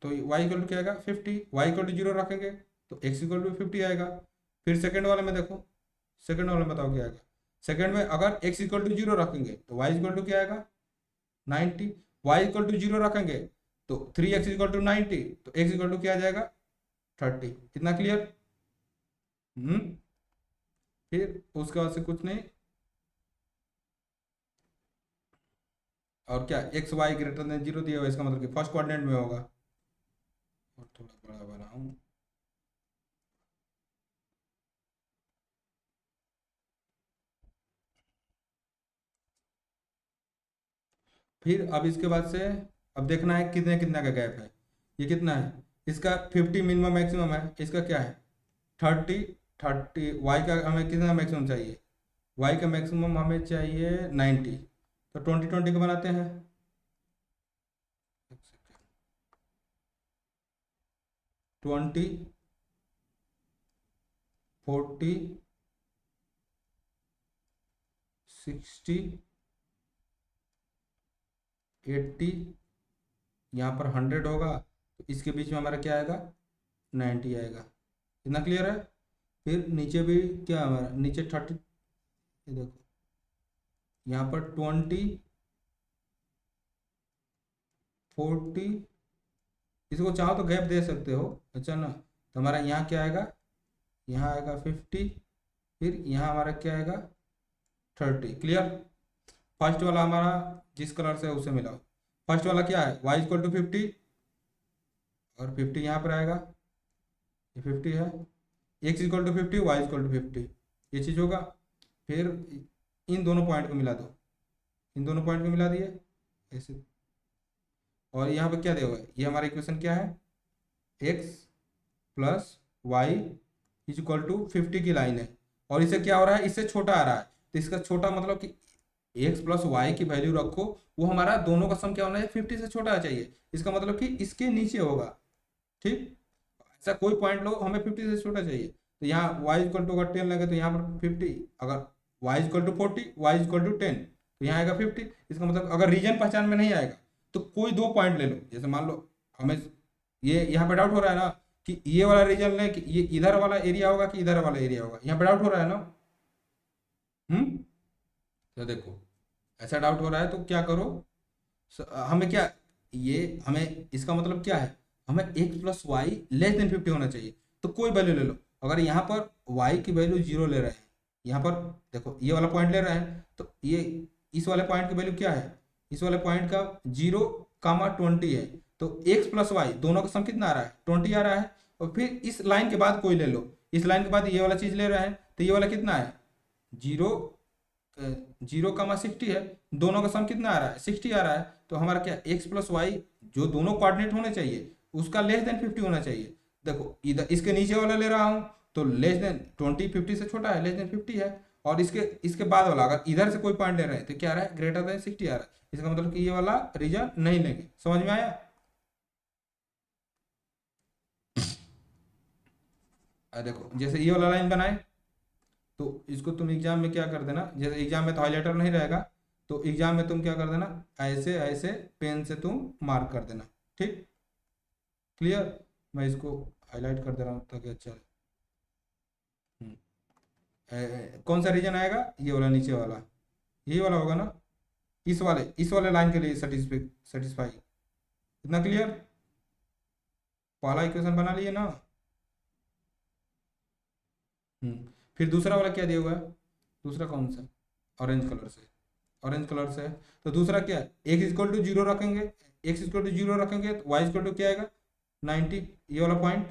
A: तो वाई इक्वल टू क्या आएगा, 50। वाई इक्वल टू 0 रखेंगे तो एक्स इक्वल टू 50 आएगा। फिर सेकंड वाले में देखो, सेकंड वाले में बताओ क्या आएगा। सेकंड में अगर एक्स इक्वल टू 0 रखेंगे तो वाई इक्वल टू क्या आएगा, 90। वाई इक्वल टू जीरो रखेंगे तो 3x इक्वल टू 90, तो x इक्वल टू क्या आ जाएगा 30। इतना क्लियर? फिर उसके बाद से कुछ नहीं, और क्या x y greater than zero दिया हुआ, इसका मतलब कि फर्स्ट क्वाड्रेंट में होगा। और थोड़ा बड़ा बनाऊं, फिर अब इसके बाद से अब देखना है कितने कितना का गैप है। ये कितना है, इसका 50 मिनिमम मैक्सिमम है, इसका क्या है 30। 30 वाई का हमें कितना मैक्सिमम चाहिए, वाई का मैक्सिमम हमें चाहिए 90, तो 20 20 को बनाते हैं। 20 40 60 80, यहाँ पर 100 होगा, तो इसके बीच में हमारा क्या आएगा 90 आएगा। इतना क्लियर है? फिर नीचे भी क्या है हमारा, नीचे 30, ये देखो यहाँ पर 20 40, इसको चाहो तो गैप दे सकते हो, अच्छा ना। तो हमारा यहाँ क्या आएगा, यहाँ आएगा 50, फिर यहाँ हमारा क्या आएगा 30। क्लियर? फर्स्ट वाला हमारा जिस कलर से है उसे मिलाओ। फर्स्ट वाला क्या है, y इक्वल टू 50, और 50 यहाँ पर आएगा, ये 50 है, x equal to 50, y equal to 50, ये चीज़ होगा। फिर इन दोनों पॉइंट को मिला दो, इन दोनों पॉइंट को मिला दिए ऐसे, और यहाँ पे क्या दिया हुआ है, ये हमारा इक्वेशन क्या है, x plus y is equal to 50 की लाइन है, और इसे क्या हो रहा है, इससे छोटा आ रहा है, तो इसका छोटा मतलब कि x प्लस वाई की वैल्यू रखो, वो हमारा दोनों का सम क्या होना है 50 से छोटा चाहिए, इसका मतलब कि इसके नीचे होगा। ठीक, ऐसा कोई पॉइंट लो हमें 50 से छोटा चाहिए, तो यहाँ y इक्वल टू अगर 10 लगे तो यहाँ पर 50, अगर y equal to 40, y equal to 10, तो यहाँ आएगा 50। इसका मतलब अगर रीजन पहचान में नहीं आएगा तो कोई दो पॉइंट ले लो, जैसे मान लो हमें ये यहाँ पे डाउट हो रहा है ना कि ये वाला रीजन ले कि ये इधर वाला एरिया होगा कि इधर वाला एरिया होगा, यहाँ पे डाउट हो रहा है ना। हम्म, तो देखो ऐसा डाउट हो रहा है तो क्या करो, हमें क्या, ये हमें इसका मतलब क्या है, हमें x plus y less than 50 होना चाहिए, तो कोई वैल्यू ले लो। अगर यहाँ पर y की वैल्यू 0 ले रहे हैं, यहाँ पर देखो ये वाला पॉइंट ले रहे हैं, तो ये इस वाले पॉइंट की वैल्यू क्या है, इस वाले पॉइंट का 0, 20 है, तो x प्लस वाई दोनों का सम कितना आ रहा है 20 आ रहा है। और फिर इस लाइन के बाद कोई ले लो, इस लाइन के बाद ये वाला चीज़ ले रहे हैं, तो ये वाला कितना है 0, 0, 60 है, दोनों का सम कितना आ रहा है 60 आ रहा है, तो हमारा क्या x प्लस वाई जो दोनों कोऑर्डिनेट होने चाहिए उसका लेस देन 50 होना चाहिए। देखो इधर इसके नीचे वाला ले रहा हूँ तो लेस देन 20, 50 से छोटा है, लेस देन 50 है, और इसके इसके बाद वाला अगर इधर से कोई पॉइंट ले रहे हैं तो क्या आ रहा है ग्रेटर देन 60 आ रहा है, इसका मतलब कि ये वाला रीजन नहीं लेंगे। समझ में आया? देखो जैसे ये वाला लाइन बनाए, तो इसको तुम एग्जाम में क्या कर देना, जैसे एग्जाम में तो हाईलाइटर नहीं रहेगा, तो एग्जाम में तुम क्या कर देना, ऐसे ऐसे पेन से तुम मार्क कर देना। ठीक, क्लियर? मैं इसको हाईलाइट कर दे रहा हूँ ताकि अच्छा रहे। कौन सा रीजन आएगा, ये वाला नीचे वाला, यही वाला होगा ना, इस वाले लाइन के लिए सेटिस्फाई। इतना क्लियर? पहला इक्वेशन बना लिए ना। फिर दूसरा वाला क्या दिया हुआ है, दूसरा कौन सा, ऑरेंज कलर से, ऑरेंज कलर से है, तो दूसरा क्या है, एक्स इक्वल टू जीरो रखेंगे, एक्स इक्वल टू जीरो रखेंगे तो वाई इक्वल टू क्या आएगा 90, ये वाला पॉइंट।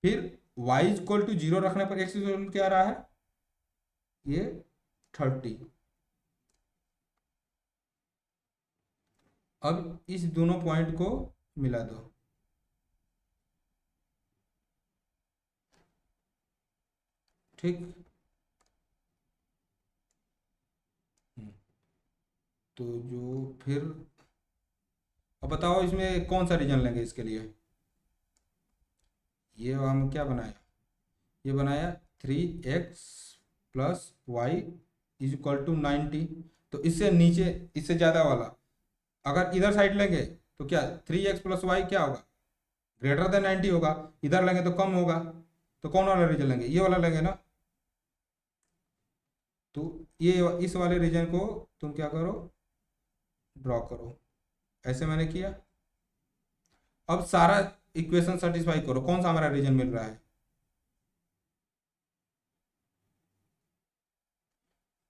A: फिर वाई इक्वल टू जीरो रखने पर एक्स इक्वल क्या आ रहा है, ये 30। अब इस दोनों पॉइंट को मिला दो, ठीक। हम्म, तो जो फिर अब बताओ इसमें कौन सा रीजन लेंगे इसके लिए, ये हम क्या बनाया, ये बनाया 3x plus y is equal to 90, तो इससे नीचे इससे ज़्यादा वाला अगर इधर साइड लेंगे तो क्या 3x प्लस वाई क्या होगा ग्रेटर देन 90 होगा, इधर लेंगे तो कम होगा, तो कौन वाला रीजन लेंगे, ये वाला लेंगे ना। तो ये इस वाले रीजन को तुम क्या करो, ड्रॉ करो। ऐसे मैंने किया। अब सारा इक्वेशन सेटिस्फाई करो, कौन सा हमारा रीजन मिल रहा है।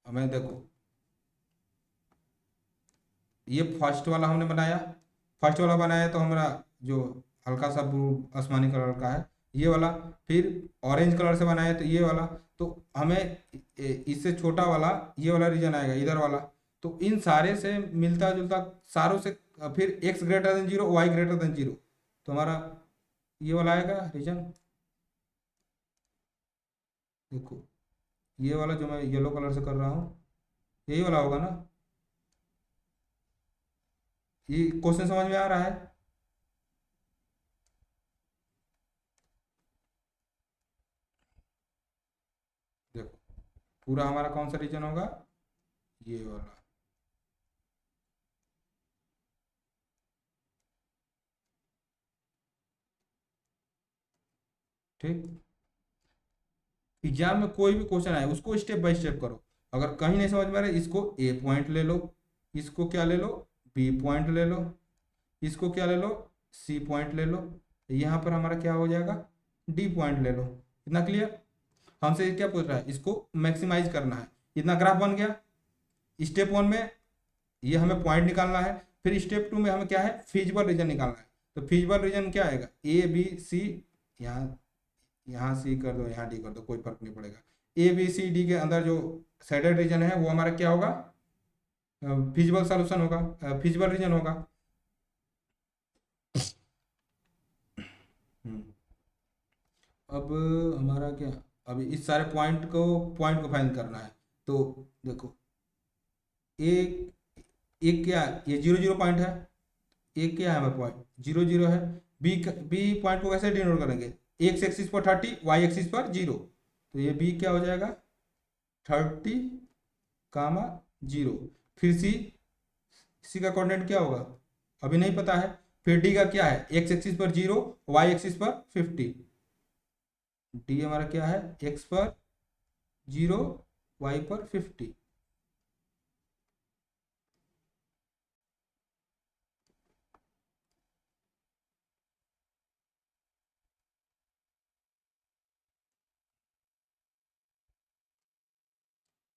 A: हमें देखो, ये फर्स्ट वाला हमने बनाया, फर्स्ट वाला बनाया तो हमारा जो हल्का सा ब्लू आसमानी कलर का है ये वाला, फिर ऑरेंज कलर से बनाया तो ये वाला, तो हमें इससे छोटा वाला ये वाला रीजन आएगा इधर वाला। तो इन सारे से मिलता जुलता सारों से, फिर x greater than zero, y greater than zero, तो हमारा ये वाला आएगा रीजन। देखो ये वाला जो मैं येलो कलर से कर रहा हूँ यही वाला होगा ना। ये क्वेश्चन समझ में आ रहा है। देखो पूरा हमारा कौन सा रीजन होगा, ये वाला। ठीक, एग्जाम में कोई भी क्वेश्चन आए उसको स्टेप बाय स्टेप करो। अगर कहीं नहीं समझ में आ रहा है, इसको ए पॉइंट ले लो, इसको क्या ले लो, बी पॉइंट ले लो, इसको क्या ले लो, सी पॉइंट ले लो, यहाँ पर हमारा क्या हो जाएगा, डी पॉइंट ले लो। इतना क्लियर। हमसे क्या पूछ रहा है, इसको मैक्सिमाइज करना है। इतना ग्राफ बन गया। स्टेप वन में ये हमें पॉइंट निकालना है, फिर स्टेप टू में हमें क्या है, फिजिबल रीजन निकालना है। तो फिजिबल रीजन क्या आएगा, ए बी सी, यहाँ यहाँ सी कर दो, यहाँ डी कर दो, कोई फर्क नहीं पड़ेगा। ए बी सी डी के अंदर जो शेडेड रीजन है वो हमारा क्या होगा, फिजिबल सॉल्यूशन होगा, फिजिबल रीजन होगा। हम्म, अब हमारा क्या, अभी इस सारे पॉइंट को फाइंड करना है। तो देखो एक एक क्या, ये जीरो जीरो पॉइंट है, एक क्या है हमारा पॉइंट जीरो जीरो है। बी पॉइंट को कैसे डिनोट करेंगे, एक्स एक्सिस पर 30, वाई एक्सिस पर जीरो, तो ये बी क्या हो जाएगा 30 कामा जीरो। फिर सी का कोऑर्डिनेट क्या होगा, अभी नहीं पता है। फिर डी का क्या है, एक्स एक्सिस पर जीरो, वाई एक्सिस पर 50। डी हमारा क्या है, एक्स पर जीरो, वाई पर 50।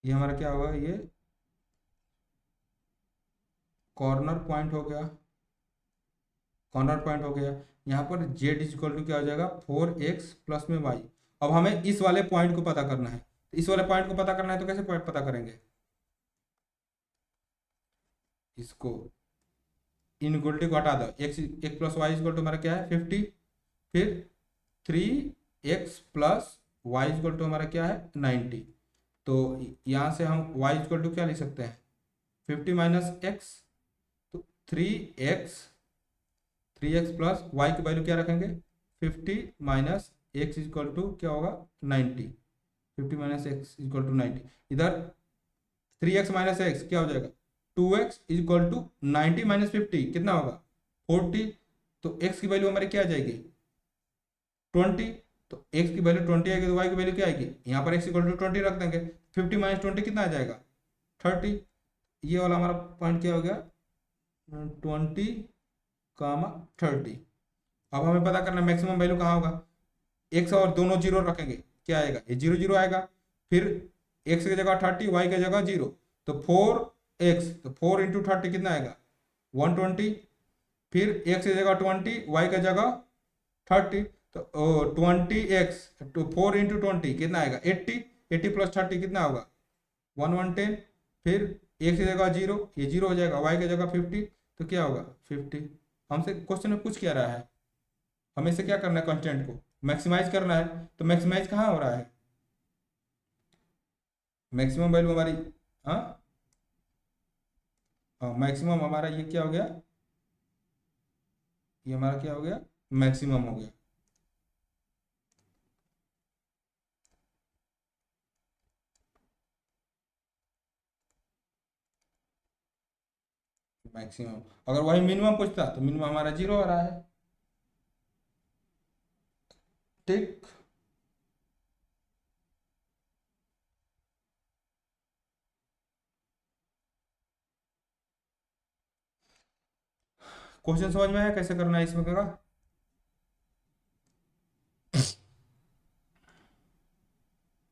A: ये हमारा क्या होगा, ये कॉर्नर पॉइंट हो गया, कॉर्नर पॉइंट हो गया। यहाँ पर जेड इज इक्वल टू क्या हो जाएगा, 4x प्लस में वाई। अब हमें इस वाले पॉइंट को पता करना है, तो इस वाले पॉइंट को पता करना है तो कैसे पॉइंट पता करेंगे, इसको इनइक्वलिटी को हटा दो, एक्स एक प्लस वाई इक्वल टू हमारा क्या है 50, फिर 3x plus y equal to हमारा क्या है 90। तो यहाँ से हम y इक्वल टू क्या लिख सकते हैं, 50 माइनस एक्स, तो 3x प्लस वाई की वैल्यू क्या रखेंगे 50 माइनस एक्स इक्वल टू क्या होगा 90, 50 माइनस एक्स इक्वल टू 90। इधर 3x माइनस एक्स क्या हो जाएगा, 2x इक्वल टू 90 माइनस 50 कितना होगा 40। तो x की वैल्यू हमारी क्या आ जाएगी 20। तो x की वैल्यू 20 आएगी तो y की वैल्यू क्या आएगी, यहाँ पर x इक्वल टू 20 रख देंगे, 50 माइनस 20 कितना आ जाएगा 30। ये वाला हमारा पॉइंट क्या हो गया 20, 30। अब हमें पता करना मैक्सिमम वैल्यू कहाँ होगा, एक्स और दोनों जीरो रखेंगे, क्या आएगा ये जीरो जीरो आएगा। फिर एक्स की जगह 30, वाई की जगह जीरो, तो 4x, तो 4 × 30 कितना आएगा 120। फिर एक्स की जगह 20, वाई की जगह 30, तो 20x, तो 4 × 20 कितना आएगा 80, 80 प्लस 30 कितना होगा 110। फिर एक्स की जगह जीरो, ये जीरो हो जाएगा, वाई की जगह 50, तो क्या होगा 50। हमसे क्वेश्चन में पूछ क्या रहा है, हमें से क्या करना है, कंस्टेंट को मैक्सिमाइज करना है। तो मैक्सिमाइज कहाँ हो रहा है, मैक्सिमम वैल्यू हमारी, हाँ हाँ मैक्सिमम हमारा ये क्या हो गया, ये हमारा क्या हो गया मैक्सिमम हो गया। मैक्सिमम, अगर वही मिनिमम पूछता तो मिनिमम हमारा जीरो आ रहा है। ठीक, क्वेश्चन समझ में आया कैसे करना है इसमें का?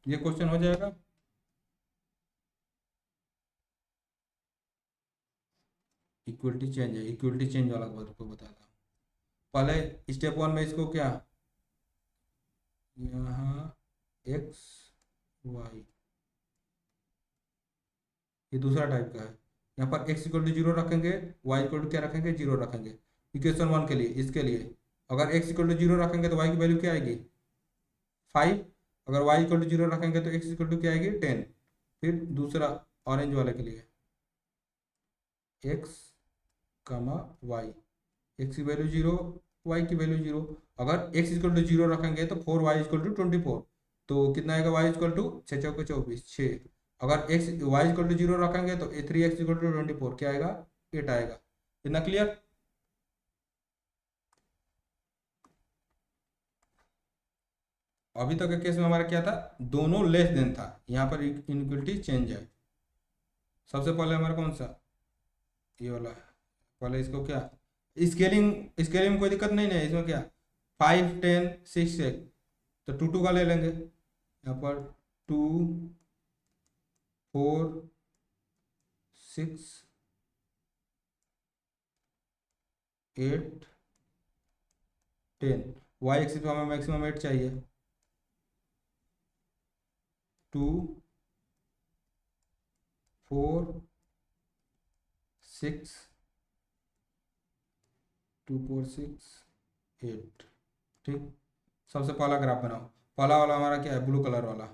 A: ये क्वेश्चन हो जाएगा। इक्वलिटी चेंज है, इक्वलिटी चेंज वाला बात को बताता हूँ। पहले स्टेप वन में इसको क्या, यहाँ एक्स वाई, ये दूसरा टाइप का है। यहाँ पर एक्स इक्वल टू जीरो रखेंगे, वाई इक्वल टू क्या रखेंगे, जीरो रखेंगे। इक्वेशन वन के लिए, इसके लिए अगर एक्स इक्वल टू जीरो रखेंगे तो वाई की वैल्यू क्या आएगी, 5। अगर वाई इक्वल टू जीरो रखेंगे तो एक्स इक्वल टू क्या आएगी, 10। फिर दूसरा ऑरेंज वाले के लिए, एक्स कमा वाई, एक्स की वैल्यू जीरो, वाई की वैल्यू जीरो। अगर एक्स इक्वल टू जीरो रखेंगे तो 4y इक्वल टू 24, तो कितना आएगा y इक्वल टू 6 चौके 24, 6। अगर x y equal to zero रखेंगे तो 3x इक्वल टू 24 क्या आएगा, 8 आएगा। इतना क्लियर? अभी तक के केस में हमारा क्या था, दोनों लेस देन था, यहाँ पर इनइक्वलिटी चेंज है। सबसे पहले हमारा कौन सा, ये वाला है। पहले इसको क्या, स्केलिंग, स्केलिंग में कोई दिक्कत नहीं है इसमें क्या, 5 10 6 6, तो 2 2 का ले लेंगे। यहाँ पर 2 4 6 8 10, वाई एक्सिस पे हमें मैक्सिमम 8 चाहिए। 2 4 6 2 4 6 8, ठीक। सबसे पहला ग्राफ बनाओ। पहला वाला हमारा क्या है, ब्लू कलर वाला।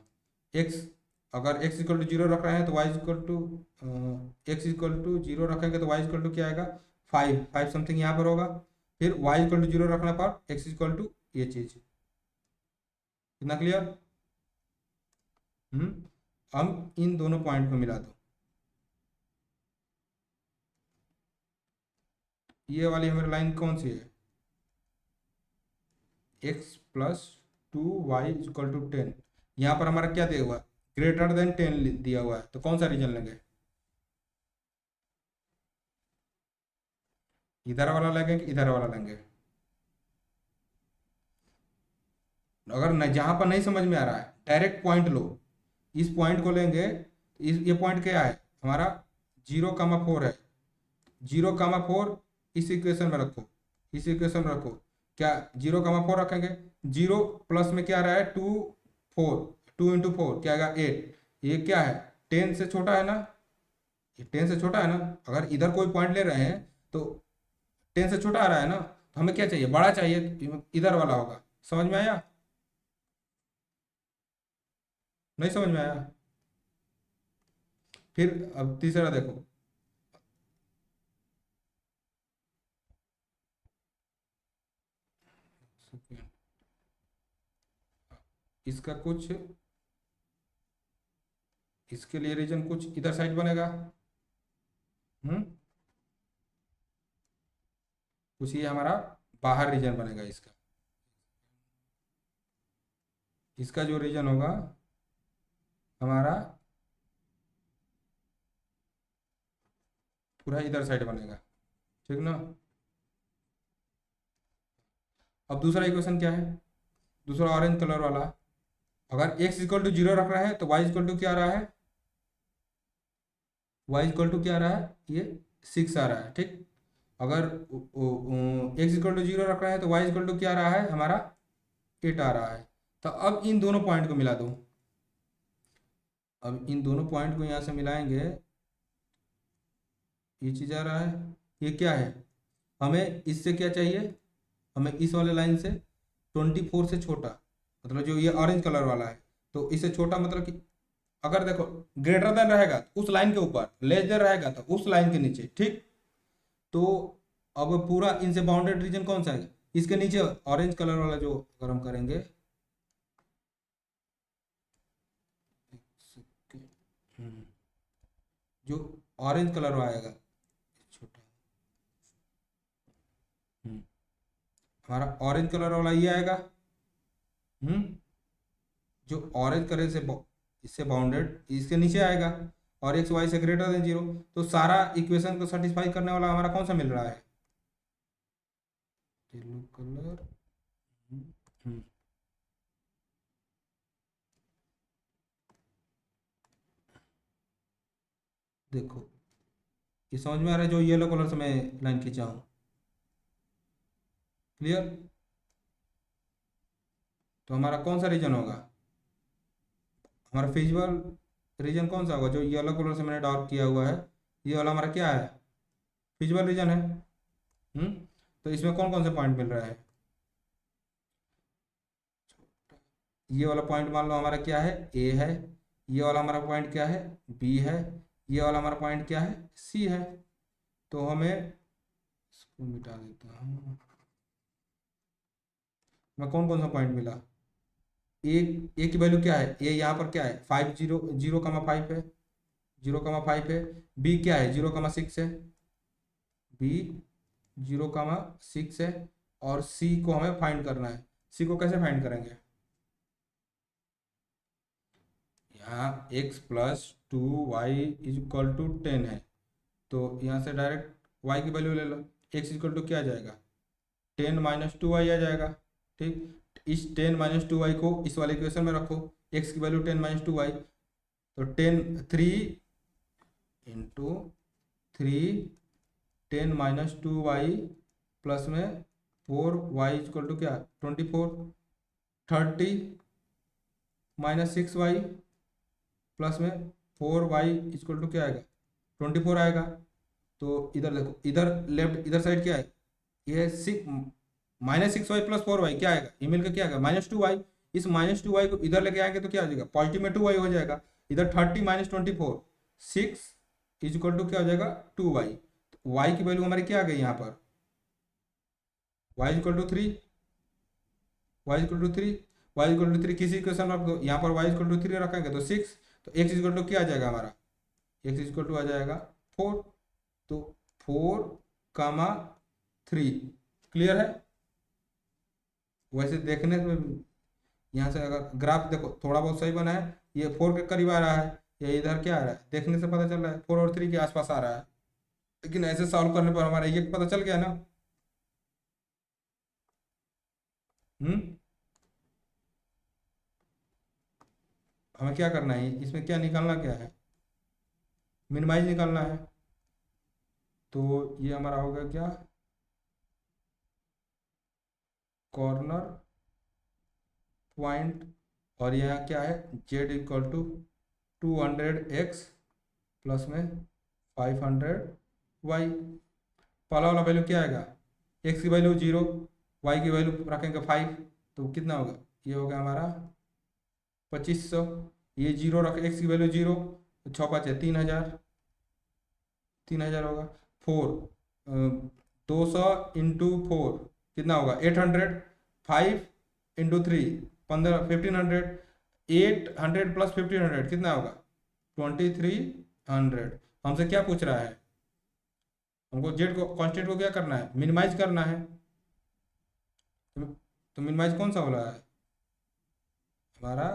A: एक्स, अगर एक्स इक्वल टू जीरो रख रहे हैं तो y equal to, x equal to zero रखेंगे तो वाई इक्वल टू क्या आएगा, 5 5 समथिंग यहाँ पर होगा। फिर वाई इक्वल टू जीरो रखने पर एक्स इक्वल टू ये चीज। इतना क्लियर? अब इन दोनों पॉइंट को मिला दो। ये वाली हमारी लाइन कौन सी है, x plus 2y equal to 10। यहाँ पर हमारा क्या दिया हुआ है, ग्रेटर देन 10 दिया हुआ है, तो कौन सा रीजन लेंगे, इधर वाला लेंगे कि इधर वाला लेंगे? अगर न, जहां पर नहीं समझ में आ रहा है डायरेक्ट पॉइंट लो, इस पॉइंट को लेंगे। ये पॉइंट क्या है हमारा, 0,4 है। 0,4 इस इक्वेशन में रखो, इस इक्वेशन में रखो। क्या 0,4 रखेंगे, 0 प्लस में क्या आ रहा है, 2 4, 2 इंटू 4 क्या आएगा, 8। ये क्या है, 10 से छोटा है ना, ये 10 से छोटा है ना। अगर इधर कोई पॉइंट ले रहे हैं तो 10 से छोटा आ रहा है ना, तो हमें क्या चाहिए, बड़ा चाहिए, इधर वाला होगा। समझ में आया, नहीं समझ में आया? फिर अब तीसरा देखो, इसका कुछ, इसके लिए रीजन कुछ इधर साइड बनेगा, हम्म, कुछ ये हमारा बाहर रीजन बनेगा इसका। इसका जो रीजन होगा हमारा पूरा इधर साइड बनेगा, ठीक ना। अब दूसरा इक्वेशन क्या है, दूसरा ऑरेंज कलर वाला। अगर x इक्वल टू जीरो रख रहा है तो y इक्वल टू क्या आ रहा है, y इक्वल टू क्या आ रहा है, ये 6 आ रहा है, ठीक। अगर x इक्वल टू जीरो रख रहा है तो y इक्वल टू क्या आ रहा है हमारा, 8 आ रहा है। तो अब इन दोनों पॉइंट को मिला दो। अब इन दोनों पॉइंट को यहाँ से मिलाएंगे, ये चीज़ आ रहा है, ये क्या है, हमें इससे क्या चाहिए, हमें इस वाले लाइन से 24 से छोटा, मतलब जो ये ऑरेंज कलर वाला है, तो इससे छोटा मतलब कि अगर देखो ग्रेटर देन रहेगा तो उस लाइन के ऊपर, लेस देन रहेगा तो उस लाइन के नीचे, ठीक। तो अब पूरा इनसे बाउंडेड रीजन कौन सा है, इसके नीचे ऑरेंज कलर वाला जो अगर हम करेंगे, जो ऑरेंज कलर आएगा छोटा, हमारा ऑरेंज कलर वाला ये आएगा, हम्म, जो ऑरेंज कलर से इससे बाउंडेड इसके नीचे आएगा, और एक्स वाई से ग्रेटर देन जीरो। तो सारा इक्वेशन को सेटिस्फाई करने वाला हमारा कौन सा मिल रहा है, येलो कलर। हम्म, देखो ये समझ में आ रहा है, जो येलो कलर से मैं लाइन खींचा हूँ। क्लियर? तो हमारा कौन सा रीजन होगा? हमारा फिजिबल रीजन कौन सा होगा? जो येलो कलर से मैंने डार्क किया हुआ है, ये वाला हमारा क्या है? फिजिबल रीजन है। हम्म। तो इसमें कौन कौन से पॉइंट मिल रहा है? ये वाला पॉइंट मान लो हमारा क्या है? ए है। ये वाला हमारा पॉइंट क्या है? बी है। ये वाला हमारा पॉइंट क्या है? सी है। तो हमें इसको मिटा देता हूँ। मैं कौन कौन सा पॉइंट मिला? ए, ए की वैल्यू क्या है? ए यहाँ पर क्या है? 5 0 0 5 है। 0 5 है। बी क्या है? 0 6 है। बी 0 6 है। और सी को हमें फाइंड करना है। सी को कैसे फाइंड करेंगे? यहाँ x + 2y = 10 है। तो यहाँ से डायरेक्ट y की वैल्यू ले लो। x = क्या आ जाएगा? 10 - 2y आ जाएगा। ठीक, इस 10 - 2y को इस वाले इक्वेशन में रखो। x की वैल्यू 10 - 2y, तो 10 3 × 3 10 - 2y प्लस में 4y = क्या? 24। 30 - 6y प्लस में 4y = क्या आएगा? 24 आएगा। तो इधर देखो, इधर लेफ्ट, इधर साइड क्या है? ये -6y + 4y क्या आएगा? ये मिलकर क्या आएगा? -2y। इस -2y को इधर लेके आएंगे तो क्या आ जाएगा? पॉजिटिव में 2y हो जाएगा। इधर 30 - 24 6 = क्या हो जाएगा? 2y। तो y की वैल्यू हमारी क्या आ गई यहाँ पर? y = 3। y = 3 किसी इक्वेशन रख दो। यहाँ पर y = 3 रखेंगे तो 6। तो x = क्या आ जाएगा हमारा? x = आ जाएगा 4। तो 4, 3। क्लियर है? वैसे देखने में यहाँ से अगर ग्राफ देखो थोड़ा बहुत सही बना है, ये 4 के करीब आ रहा है, ये इधर क्या आ रहा है? देखने से पता चल रहा है 4 और 3 के आसपास आ रहा है। लेकिन ऐसे सॉल्व करने पर हमारा ये पता चल गया ना। हम्म। हमें क्या करना है? इसमें क्या निकालना क्या है? मिनिमाइज निकालना है। तो ये हमारा होगा क्या? Corner point. और यहाँ क्या है? z = 200x प्लस में 500y। पहला वाला वैल्यू क्या आएगा? x की वैल्यू 0, y की वैल्यू रखेंगे 5, तो कितना होगा? ये होगा हमारा 2500। ये 0 रख, x की वैल्यू 0, तो 6 × 5 = 3000। 3000 होगा। 200 × 4 कितना होगा? 800। 5 × 3 1500। 800 + 1500 कितना होगा? 2300। हमसे क्या पूछ रहा है? हमको जेड को, कांस्टेंट को क्या करना है? मिनिमाइज करना है। तो मिनिमाइज कौन सा वाला है हमारा?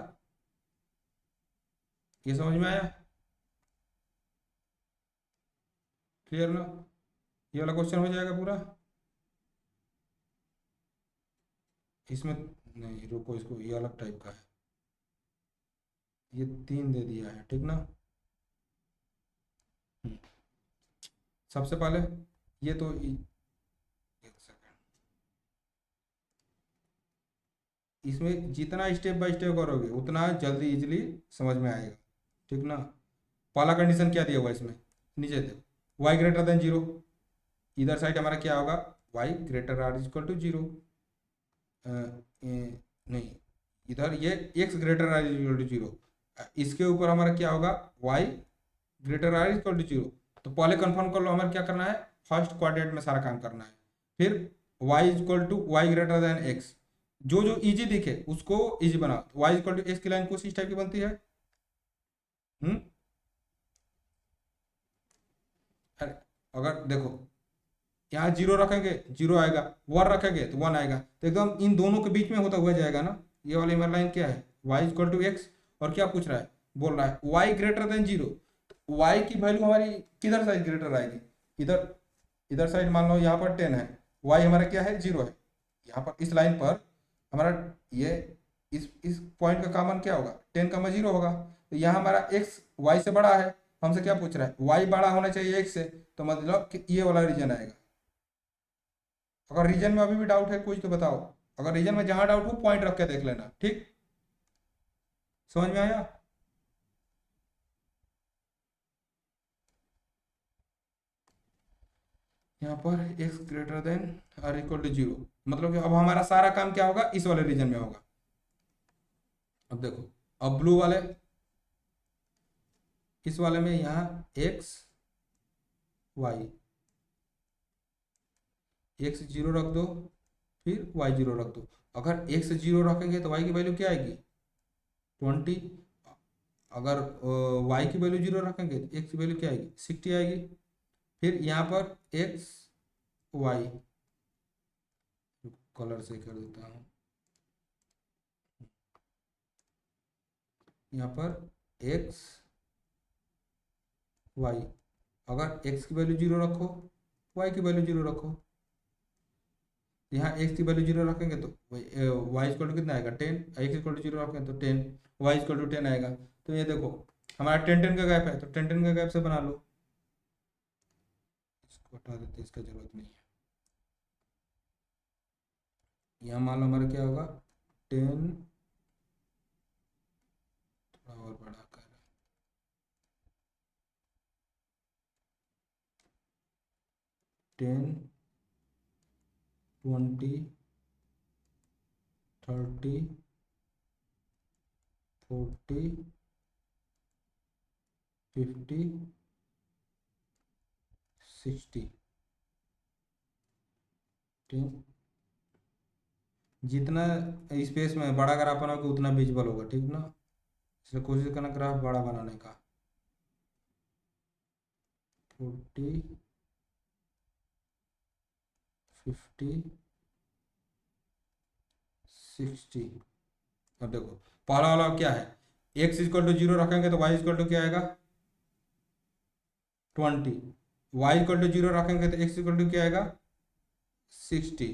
A: ये समझ में आया? क्लियर ना? ये वाला क्वेश्चन हो जाएगा पूरा। इसमें नहीं, रुको, इसको ये अलग टाइप का है। ये 3 दे दिया है, ठीक ना? हम्म, सबसे पहले ये तो एक सेकंड, इसमें जितना स्टेप बाय स्टेप करोगे उतना जल्दी इजीली समझ में आएगा, ठीक ना? पहला कंडीशन क्या दिया हुआ है इसमें? नीचे देखो, y > 0। इधर साइड हमारा क्या होगा? y > 0। नहीं, इधर ये x > 0। इसके ऊपर हमारा क्या होगा? y > 0। तो पहले कंफर्म कर लो हमारा क्या करना है? फर्स्ट क्वाड्रेंट में सारा काम करना है। फिर y = y > x। जो जो इजी दिखे उसको इजी बनाओ। y = x की लाइन कुछ इस टाइप की बनती है। हम्म। अरे, अगर देखो यहाँ 0 रखेंगे 0 आएगा, 1 रखेंगे तो 1 आएगा, तो एकदम इन दोनों के बीच में होता हुआ जाएगा ना। ये वाली हमारी लाइन क्या है? y = x। और क्या पूछ रहा है? बोल रहा है y > 0। तो y की वैल्यू हमारी किधर साइड ग्रेटर आएगी? इधर, इधर साइड मान लो यहाँ पर 10 है, y हमारा क्या है? 0 है। यहाँ पर इस लाइन पर हमारा ये इस पॉइंट का कॉमन क्या होगा, 10, 0 होगा। तो यहाँ हमारा x y से बड़ा है, हमसे क्या पूछ रहा है, y बड़ा होना चाहिए x से, तो मतलब कि ये वाला रीजन आएगा। अगर रीजन में अभी भी डाउट है कुछ तो बताओ, अगर रीजन में जहां डाउट हो पॉइंट रख के देख लेना, ठीक। समझ में आया? यहाँ पर x greater than or equal to 0, मतलब कि अब हमारा सारा काम क्या होगा, इस वाले रीजन में होगा। अब देखो, अब ब्लू वाले, इस वाले में यहाँ x y, x 0 रख दो, फिर y 0 रख दो। अगर x 0 रखेंगे तो y की वैल्यू क्या आएगी, 20। अगर y की वैल्यू 0 रखेंगे तो x की वैल्यू क्या आएगी, 60 आएगी। फिर यहाँ पर x y, कलर से कर देता हूँ, यहाँ पर x y, अगर x की वैल्यू 0 रखो, y की वैल्यू 0 रखो। यहाँ x की वैल्यू 0 रखेंगे तो y इक्वल टू कितना आएगा, 10। x इक्वल टू 0 रखेंगे तो 10, y इक्वल टू 10 आएगा। तो ये देखो हमारा 10 10 का गैप है, तो 10 10 का गैप से बना लो। इसको हटा देते, इसका जरूरत नहीं है। यहाँ मान लो हमारा क्या होगा, 10, थोड़ा और बड़ा कर, 10 20 30 40 50 60। 10, जितना स्पेस में बड़ा ग्राफ बनाओगे उतना विजिबल होगा, ठीक ना। इसलिए कोशिश करना ग्राफ बड़ा बनाने का। 40 50 60। अब देखो पहला वाला क्या है, x इक्वल टू 0 रखेंगे तो y इक्वल टू क्या आएगा, 20। y इक्वल टू 0 रखेंगे तो x इक्वल टू क्या आएगा, 60।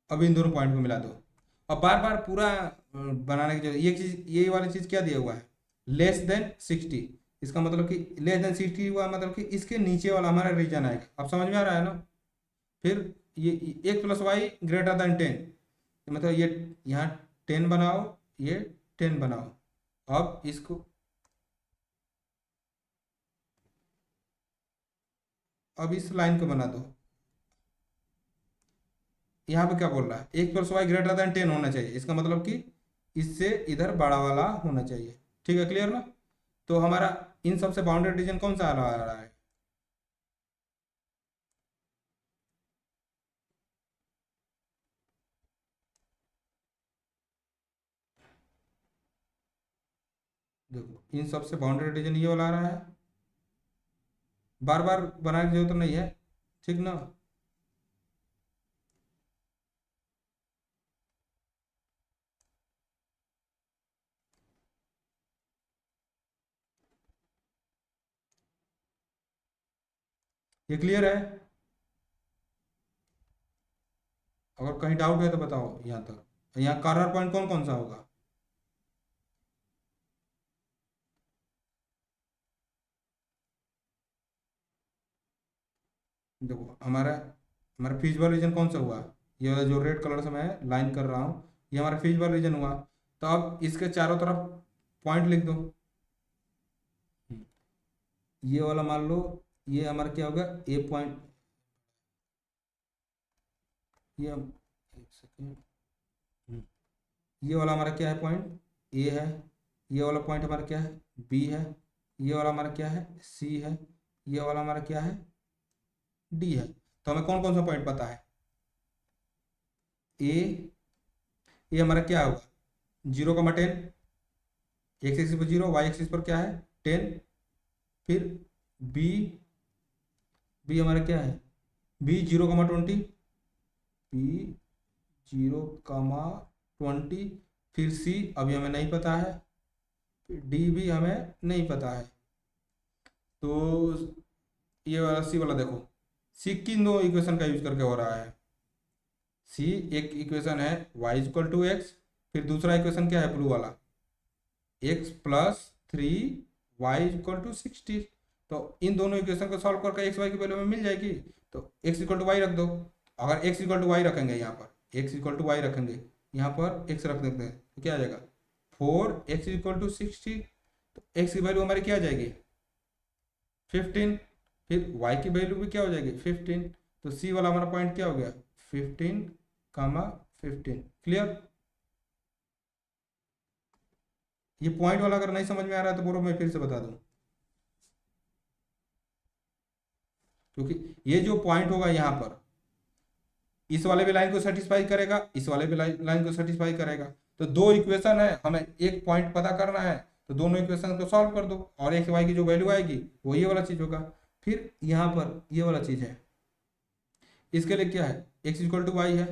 A: अब इन दोनों पॉइंट को मिला दो। अब बार बार पूरा बनाने की जरूरत, ये चीज, ये वाली चीज क्या दिया हुआ है, लेस देन 60। इसका मतलब कि लेस देन 60 हुआ, मतलब कि इसके नीचे वाला हमारा रीजन आएगा। अब समझ में आ रहा है ना। फिर ये x plus y greater than 10, मतलब ये यहाँ 10 बनाओ, ये 10 बनाओ। अब इसको, अब इस लाइन को बना दो। यहाँ पे क्या बोल रहा है, x plus y greater than 10 होना चाहिए, इसका मतलब कि इससे इधर बड़ा वाला होना चाहिए। ठीक है, क्लियर ना। तो हमारा इन सबसे बाउंडेड रीजन कौन सा आ रहा है, देखो इन सबसे बाउंडेड रीजन ये वाला आ रहा है। बार बार बनाने की जरूरत नहीं है, ठीक ना। ये क्लियर है। अगर कहीं डाउट है तो बताओ यहाँ तक। यहाँ कॉर्नर पॉइंट कौन कौन सा होगा, देखो हमारा हमारा फिजिबल रीजन कौन सा हुआ, ये वाला जो रेड कलर से मैं लाइन कर रहा हूँ, ये हमारा फिजिबल रीजन हुआ। तो अब इसके चारों तरफ पॉइंट लिख दो। ये वाला मान लो, ये हमारा क्या होगा, ए पॉइंट, ये एक सेकेंड, ये वाला हमारा क्या है, पॉइंट ए है। ये वाला पॉइंट हमारा क्या है, बी है। ये वाला हमारा क्या है, सी है। ये वाला हमारा क्या है, डी है। तो हमें कौन कौन सा पॉइंट पता है, ए, ये हमारा क्या होगा, 0, 10, एक्स एक्सिस पर 0, वाई एक्सिस पर क्या है, 10। फिर बी, बी हमारा क्या है, बी 0, 20, बी 0, 20। फिर सी अभी हमें नहीं पता है, फिर डी भी हमें नहीं पता है। तो ये वाला सी वाला देखो, सी किन दो इक्वेशन का यूज करके हो रहा है। सी एक इक्वेशन है y इक्वल टू एक्स, फिर दूसरा इक्वेशन क्या है ब्लू वाला, x plus 3 y equal to 60। तो इन दोनों इक्वेशन को सॉल्व करके एक्स वाई की वैल्यू में मिल जाएगी। तो x इक्वल टू वाई रख दो। अगर x इक्वल टू वाई रखेंगे यहाँ पर, x इक्वल टू वाई रखेंगे, यहाँ पर x रख देते हैं तो क्या आ जाएगा 4x इक्वल टू 60। तो x की वैल्यू हमारी क्या आ जाएगी 15, फिर y की वैल्यू भी क्या हो जाएगी 15। तो सी वाला हमारा पॉइंट क्या हो गया 15 कामा 15। क्लियर। ये पॉइंट वाला अगर नहीं समझ में आ रहा है तो बोलो मैं फिर से बता दूं, क्योंकि ये जो पॉइंट होगा यहाँ पर इस वाले भी लाइन को सेटिस्फाई करेगा, इस वाले भी लाइन को सेटिस्फाई करेगा। तो दो इक्वेशन है, हमें एक पॉइंट पता करना है, तो दोनों इक्वेशन को सॉल्व कर दो और एक्स वाई की जो वैल्यू आएगी वो ये वाला चीज होगा। फिर यहाँ पर ये वाला चीज है, इसके लिए क्या है एक्स इक्वल टू वाई है,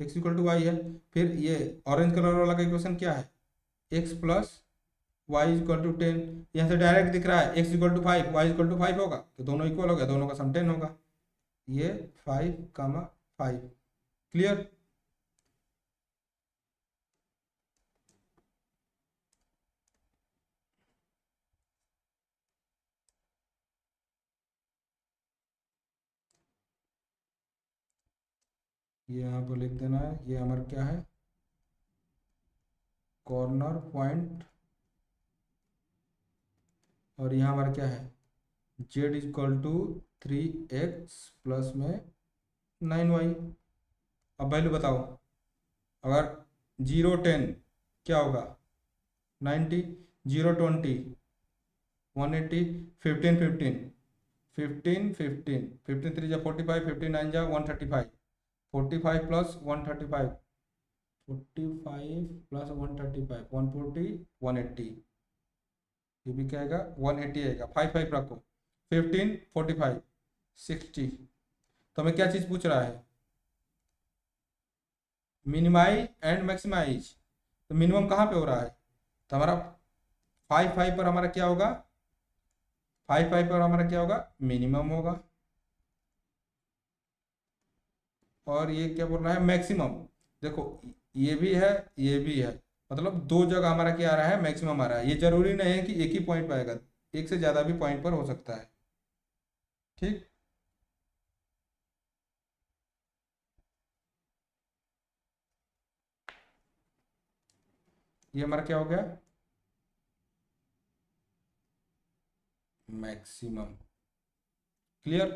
A: एक्स इक्वल टू वाई है। फिर ये ऑरेंज कलर वाला का इक्वेशन क्या है x plus y equal to 10। यहाँ से डायरेक्ट दिख रहा है x equal to 5 y equal to 5 होगा, तो दोनों इक्वल हो गया, दोनों का सम 10 होगा। ये 5 क्लियर। ये यहाँ पर लिख देना है, ये हमारा क्या है कॉर्नर पॉइंट, और यहाँ हमारा क्या है z equal to 3x plus में 9y। अब वैल्यू बताओ, अगर 0 10 क्या होगा 90, 0 20 180, 15 15 15 15 3 जा 45, 15 9 जा 135, 45 प्लस 135, 45 प्लस 135 140 180, ये भी क्या आएगा 180 आएगा। 5 5 रखो, 15 45 60। तो हमें क्या चीज़ पूछ रहा है मिनिमाइज एंड मैक्सिमाइज। तो मिनिमम कहाँ पे हो रहा है, तो हमारा 5 5 पर हमारा क्या होगा 5 5 पर हमारा क्या होगा मिनिमम होगा, और ये क्या बोल रहा है मैक्सिमम। देखो ये भी है ये भी है, मतलब दो जगह हमारा क्या आ रहा है मैक्सिमम आ रहा है। ये जरूरी नहीं है कि एक ही पॉइंट पर आएगा, एक से ज़्यादा भी पॉइंट पर हो सकता है। ठीक। ये हमारा क्या हो गया maximum. Clear.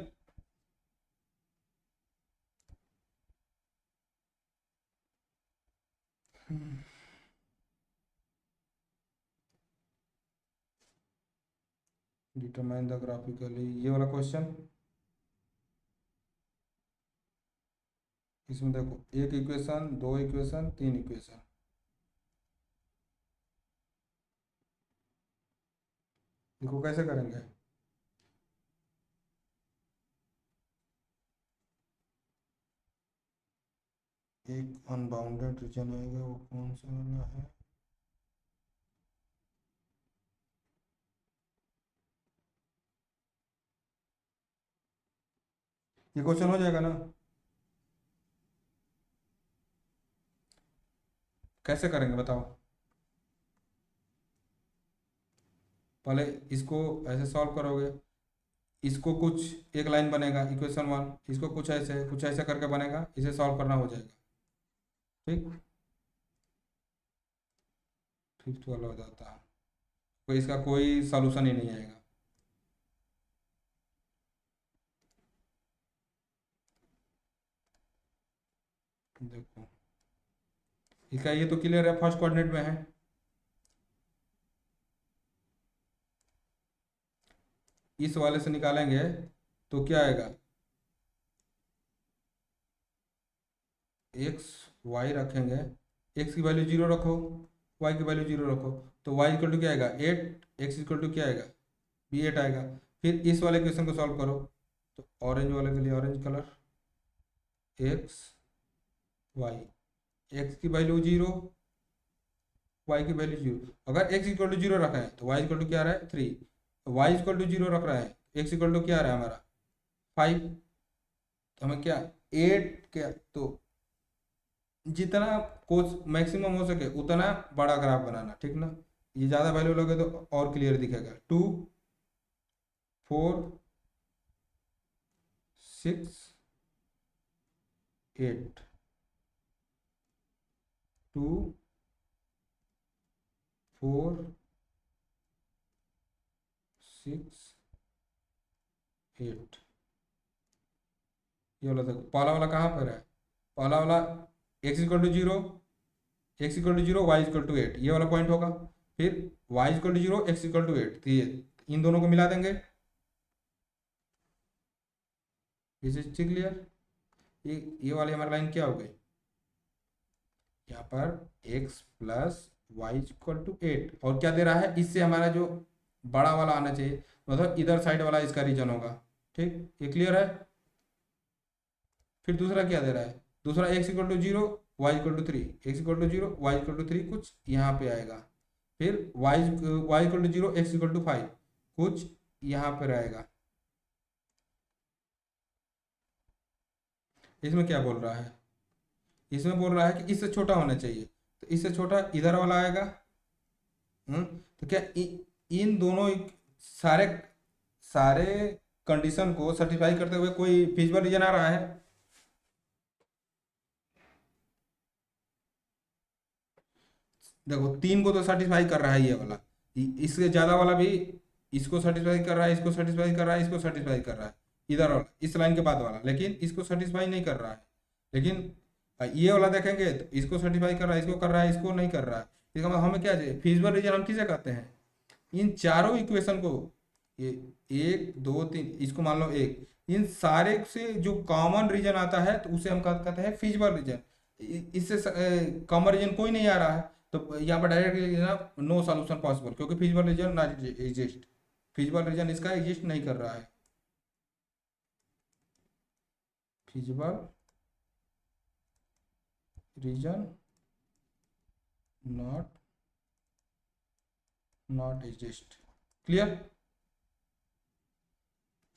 A: Determine the graphically, ये वाला क्वेश्चन, इसमें देखो एक इक्वेशन, दो इक्वेशन, तीन इक्वेशन। देखो कैसे करेंगे, एक अनबाउंडेड रीजन आएगा, वो कौन सा वाला है, ये क्वेश्चन हो जाएगा ना। कैसे करेंगे बताओ, पहले इसको ऐसे सॉल्व करोगे, इसको कुछ एक लाइन बनेगा इक्वेशन वन, इसको कुछ ऐसे करके बनेगा, इसे सॉल्व करना हो जाएगा। ठीक। फिफ्थ वाला हो जाता है, तो इसका कोई सॉल्यूशन ही नहीं आएगा। देखो इसका ये तो क्लियर है फर्स्ट कोऑर्डिनेट में है, इस वाले से निकालेंगे तो क्या आएगा एक्स वाई रखेंगे, एक्स की वैल्यू 0 रखो, वाई की वैल्यू 0 रखो, तो वाई इक्वल टू क्या आएगा 8, एक्स इक्वल टू क्या आएगा भी 8 आएगा। फिर इस वाले क्वेश्चन को सॉल्व करो, तो ऑरेंज वाले के लिए orange colour, x y, x की वैल्यू 0, वाई की वैल्यू 0। अगर एक्स इक्वल टू 0 रखा है तो वाई इक्वल टू क्या आ रहा है 3, वाई इक्वल टू जीरो रख रहा है, एक्स इक्वल टू क्या आ रहा है हमारा 5, तो हमें क्या 8 क्या, तो जितना कोस मैक्सिमम हो सके उतना बड़ा ग्राफ बनाना, ठीक ना। ये ज़्यादा वैल्यू लोगे तो और क्लियर दिखेगा। 2 4 6 8, 2 4 6 8, ये वाला देखो, पहला वाला कहाँ पर है, पहला वाला x equal to zero, x equal to zero y equal to 8, ये वाला पॉइंट होगा। फिर y equal to zero x equal to 8, तो ये इन दोनों को मिला देंगे। Is it clear. ये वाली हमारी लाइन क्या हो गई, यहाँ पर x plus y equal to 8, और क्या दे रहा है, इससे हमारा जो बड़ा वाला आना चाहिए, मतलब इधर साइड वाला इसका रीजन होगा। ठीक, ये क्लियर है। फिर दूसरा क्या दे रहा है, दूसरा x equal to zero y equal to 3, x equal to zero y equal to 3 कुछ यहाँ पे आएगा। फिर y equal to zero x equal to 5 कुछ यहाँ पर आएगा। इसमें क्या बोल रहा है, इसमें बोल रहा है कि इससे छोटा होना चाहिए, तो इससे छोटा इधर वाला आएगा। तो क्या इन दोनों सारे सारे कंडीशन को सेटिस्फाई करते हुए कोई फिजिबल रीजन आ रहा है। देखो 3 को तो सेटिस्फाई कर रहा है ये वाला, इससे ज्यादा वाला भी इसको सेटिस्फाई कर रहा है, इसको सेटिस्फाई कर रहा है, इसको सेटिस्फाई कर रहा है, इधर वाला इस लाइन के बाद वाला, लेकिन इसको सेटिस्फाई नहीं कर रहा है। लेकिन ये वाला देखेंगे तो इसको सेटिस्फाई कर रहा है, इसको कर रहा है, इसको नहीं कर रहा है। इसका मतलब हमें क्या चाहिए, फिजिबल रीजन हम किसे कहते हैं, इन चारों इक्वेशन को, ये 1 2 3, इसको मान लो एक, इन सारे से जो कॉमन रीजन आता है तो उसे हम कहते हैं फिजिबल रीजन। इससे कॉमन रीजन कोई नहीं आ रहा है, तो यहाँ पर डायरेक्टली ना नो सॉल्यूशन पॉसिबल, क्योंकि फिजिबल रीजन ना एग्जिस्ट, फिजिबल रीजन इसका एग्जिस्ट नहीं कर रहा है। Feasible region not not exist. Clear,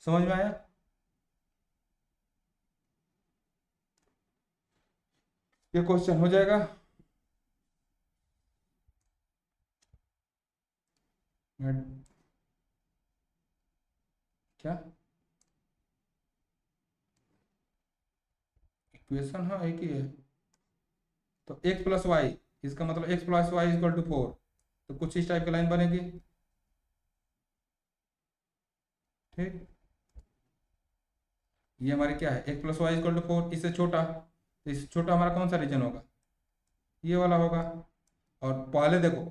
A: समझ में आया। ये क्वेश्चन हो जाएगा। क्या इक्वेशन, हाँ एक ही है, तो एक्स प्लस वाई, इसका मतलब x plus y equal to 4, तो कुछ इस टाइप की लाइन बनेगी। ठीक, ये हमारे क्या है, x plus y equal to 4, इससे छोटा, तो इससे छोटा हमारा कौन सा रीजन होगा, ये वाला होगा। और पहले देखो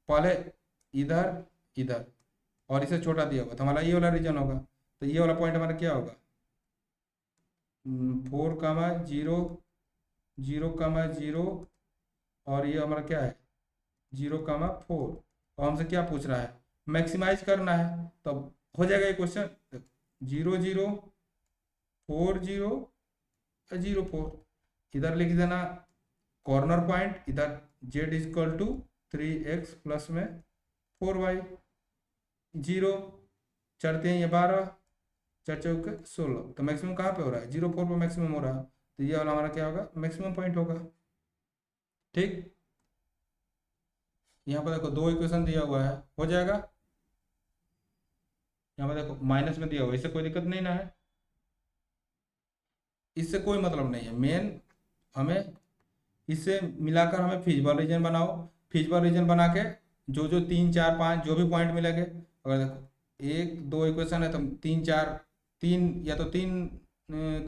A: पहले इधर इधर, और इसे छोटा दिया होगा तो हमारा ये वाला रीजन होगा, तो ये वाला पॉइंट हमारा क्या होगा, 4 0 0 0, और ये हमारा क्या है 0 4, और हमसे क्या पूछ रहा है, मैक्सिमाइज करना है, तब हो जाएगा ये क्वेश्चन। 0 0 4 0 0 4, इधर लिख देना कॉर्नर पॉइंट, इधर z equal to 3x plus में 4y, 0 चढ़ते हैं ये 12, 4 4 16, तो मैक्सिमम कहाँ पे हो रहा है, 0 4 पे मैक्सिमम हो रहा है, तो ये वाला हमारा क्या होगा, मैक्सिमम पॉइंट होगा। ठीक, यहाँ पर देखो दो इक्वेशन दिया हुआ है, हो जाएगा। यहाँ पर देखो माइनस में दिया हुआ है, इससे कोई दिक्कत नहीं ना है, इससे कोई मतलब नहीं है। मेन हमें इससे मिलाकर हमें फिजिबल रीजन बनाओ, फिजिबल रीजन बना के जो जो 3 4 5 जो भी पॉइंट मिलेंगे, अगर देखो 1 2 इक्वेशन है तो 3 4, तीन या तो तीन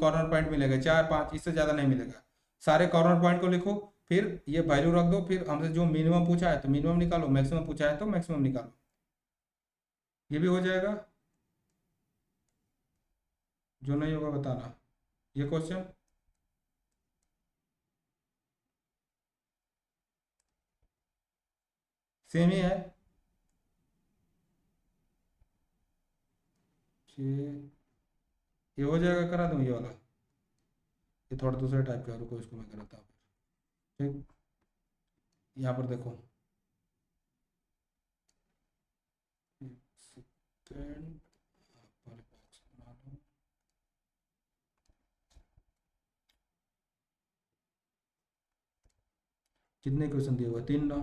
A: कॉर्नर पॉइंट मिलेगा, 4 5, इससे ज़्यादा नहीं मिलेगा। सारे कॉर्नर पॉइंट को लिखो, फिर ये वैल्यू रख दो, फिर हमसे जो मिनिमम पूछा है तो मिनिमम निकालो, मैक्सिमम पूछा है तो मैक्सिमम निकालो, ये भी हो जाएगा। जो नहीं होगा बताना। ये क्वेश्चन सेम ही है। ये हो जाएगा, करा दूँ ये वाला, ये थोड़ा दूसरे टाइप का, रुको इसको मैं कराता हूँ। ठीक, यहाँ पर देखो कितने क्वेश्चन दिए हुए? 3 ना?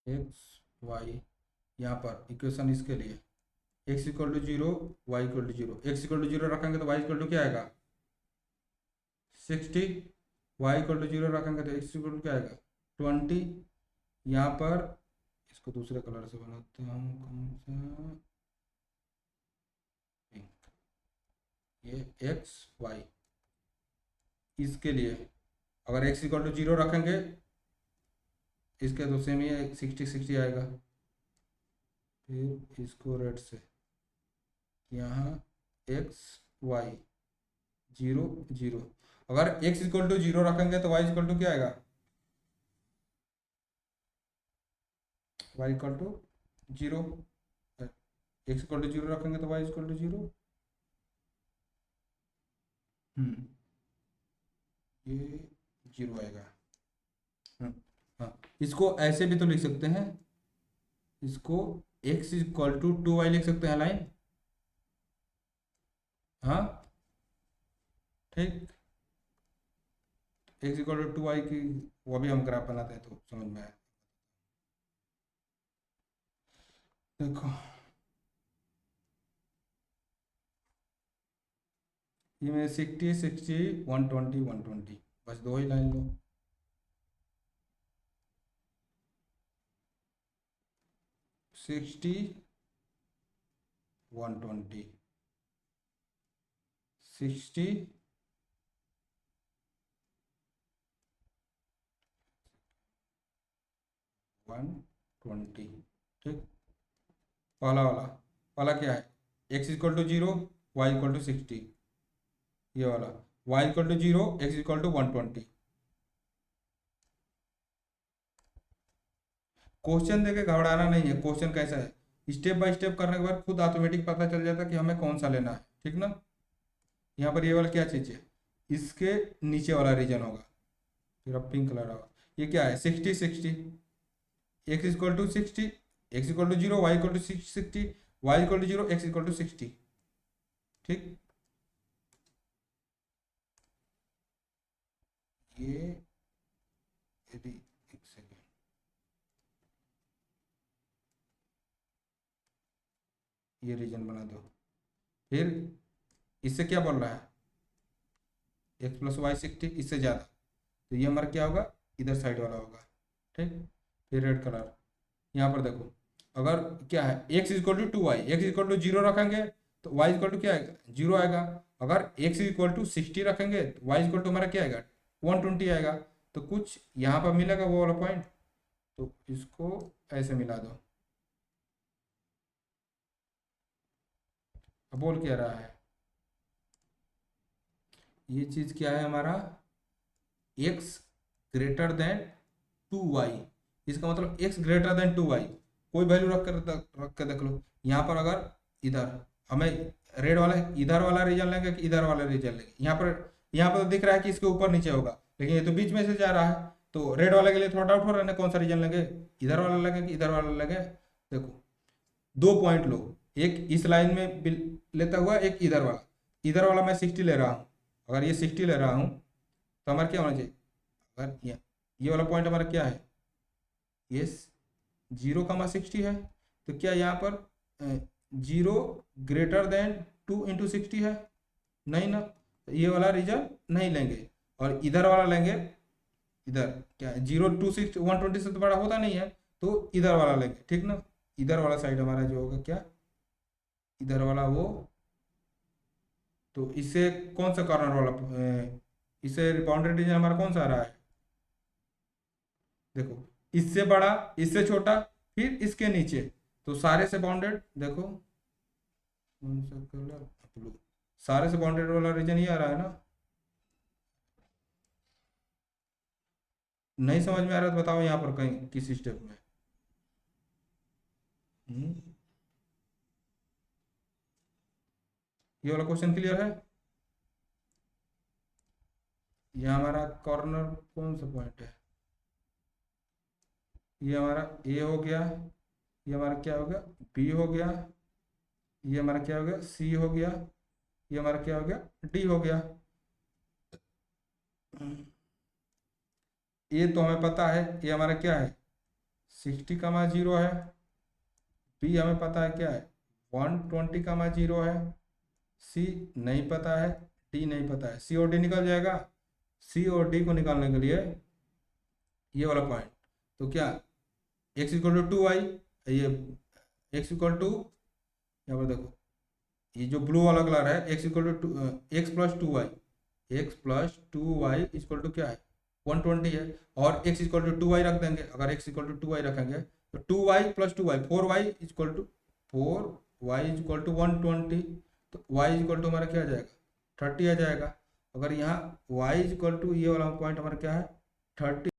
A: एक्स वाई, यहाँ पर इक्वेशन इसके लिए x equal to zero, y equal to zero. X equal to zero रखेंगे तो वाई इक्वल टू क्या आएगा? 60। वाई इक्वल टू जीरो रखेंगे तो एक्स इक्वल टू क्या आएगा? 20। यहाँ पर इसको दूसरे कलर से बनाते हैं हम, कौन सा? पिंक। ये एक्स वाई, इसके लिए अगर एक्स इक्वल टू जीरो रखेंगे इसके तो सेम ही 60 आएगा। फिर इसको रेड से यहाँ एक्स वाई जीरो जीरो, अगर एक्स इक्वल टू जीरो रखेंगे तो वाई इक्वल टू क्या आएगा? Y equal to zero. X equal to zero रखेंगे तो वाई इक्वल टू जीरो। ये जीरो आएगा। हाँ, इसको ऐसे भी तो लिख सकते हैं, इसको एक्स इक्वल टू 2y लिख सकते हैं लाइन। हाँ ठीक, एक्स इक्वल टू 2y की वो भी हम ग्राफ बनाते हैं तो समझ में आए। देखो ये मेरे 60 60 120 120, बस दो ही लाइन लो। 60 120, 60 120। ठीक, पहला वाला, पहला क्या है? X equal to zero, y equal to 60। ये वाला y equal to zero, x equal to 120। Question देके घबराना नहीं है। क्वेश्चन कैसा है, स्टेप बाय स्टेप करने के बाद खुद ऑटोमेटिक पता चल जाता है कि हमें कौन सा लेना है। ठीक ना? यहाँ पर ये वाला क्या चीज़ है? इसके नीचे वाला रीजन होगा, फिर अब पिंक कलर होगा। ये क्या है? 60 60, x equal to 60, x equal to zero, y equal to 60, y equal to zero, x equal to 60। ठीक, ये यदि एक सेकेंड, ये रीजन बना दो। फिर इससे क्या बोल रहा है? एक्स प्लस वाई 60, इससे ज़्यादा, तो ये हमारा क्या होगा? इधर साइड वाला होगा। ठीक, फिर रेड कलर यहाँ पर देखो, अगर क्या है x equal to 2y, x equal to zero रखेंगे तो वाई इक्वल टू क्या आएगा? जीरो आएगा। अगर एक्स इक्वल टू 60 रखेंगे तो वाई इक्वल टू हमारा क्या आएगा? 120 आएगा। तो कुछ यहाँ पर मिलेगा वो वाला पॉइंट, तो इसको ऐसे मिला दो। अब बोल क्या रहा है? ये चीज़ क्या है हमारा? एक्स ग्रेटर देन 2y, इसका मतलब एक्स ग्रेटर देन 2y। कोई वैल्यू रख कर देख लो। यहाँ पर अगर इधर हमें रेड वाला इधर वाला रीजन लेंगे कि इधर वाला रीजन लेंगे? यहाँ पर तो दिख रहा है कि इसके ऊपर नीचे होगा, लेकिन ये तो बीच में से जा रहा है, तो रेड वाले के लिए थोड़ा डाउट हो रहा है ना, कौन सा रीजन लेंगे? इधर वाला लेंगे कि इधर वाला लेंगे? देखो दो पॉइंट लो, एक इस लाइन में लेता हुआ, एक इधर वाला। इधर वाला मैं 60 ले रहा हूँ, अगर ये 60 ले रहा हूँ तो हमारा क्या होना चाहिए? अगर ये वाला पॉइंट हमारा क्या है? ये 0,60 है, तो क्या यहाँ पर 0 ग्रेटर देन 2 × 60 है? नहीं ना, तो ये वाला रीजन नहीं लेंगे और इधर वाला लेंगे इधर क्या है, 0 2 6 120 से तो बड़ा होता नहीं है, तो इधर वाला लेंगे, ठीक ना। इधर वाला साइड हमारा जो होगा क्या, इधर वाला वो, तो इससे कौन सा कॉर्नर वाला इससे बाउंड्री रीजन हमारा कौन सा आ रहा है, देखो, इससे बड़ा, इससे छोटा, फिर इसके नीचे, तो सारे से बाउंडेड, देखो कौन सा कलर, ब्लू, सारे से बाउंडेड वाला रीजन ही आ रहा है ना। नहीं समझ में आ रहा तो बताओ यहाँ पर कहीं किस स्टेप में। हम्म, ये वाला क्वेश्चन क्लियर है। ये हमारा कॉर्नर कौन सा पॉइंट है, ये हमारा ए हो गया, ये हमारा क्या हो गया, बी हो गया, ये हमारा क्या हो गया, सी हो गया, ये हमारा क्या हो गया, डी हो गया। ये तो हमें पता है, ये हमारा क्या है, 60, 0 है। बी हमें पता है क्या है, 120, 0 है। सी नहीं पता है, डी नहीं पता है, सी और डी निकल जाएगा। सी और डी को निकालने के लिए ये वाला पॉइंट, तो क्या, एक्स इक्वल टू 2y, ये एक्स इक्वल टू, यहाँ पर देखो, ये जो ब्लू वाला कलर है, x equal to x plus 2y, x plus 2y equal to क्या है, 120 है। और x इक्वल टू 2y रख देंगे, अगर x इक्वल टू 2y रखेंगे तो 2y plus 2y 4y equal to 4y equal to 120, तो y इक्वल टू हमारा क्या आ जाएगा, 30 आ जाएगा। अगर यहाँ y इक्वल टू, ये वाला पॉइंट हमारा क्या है, 30।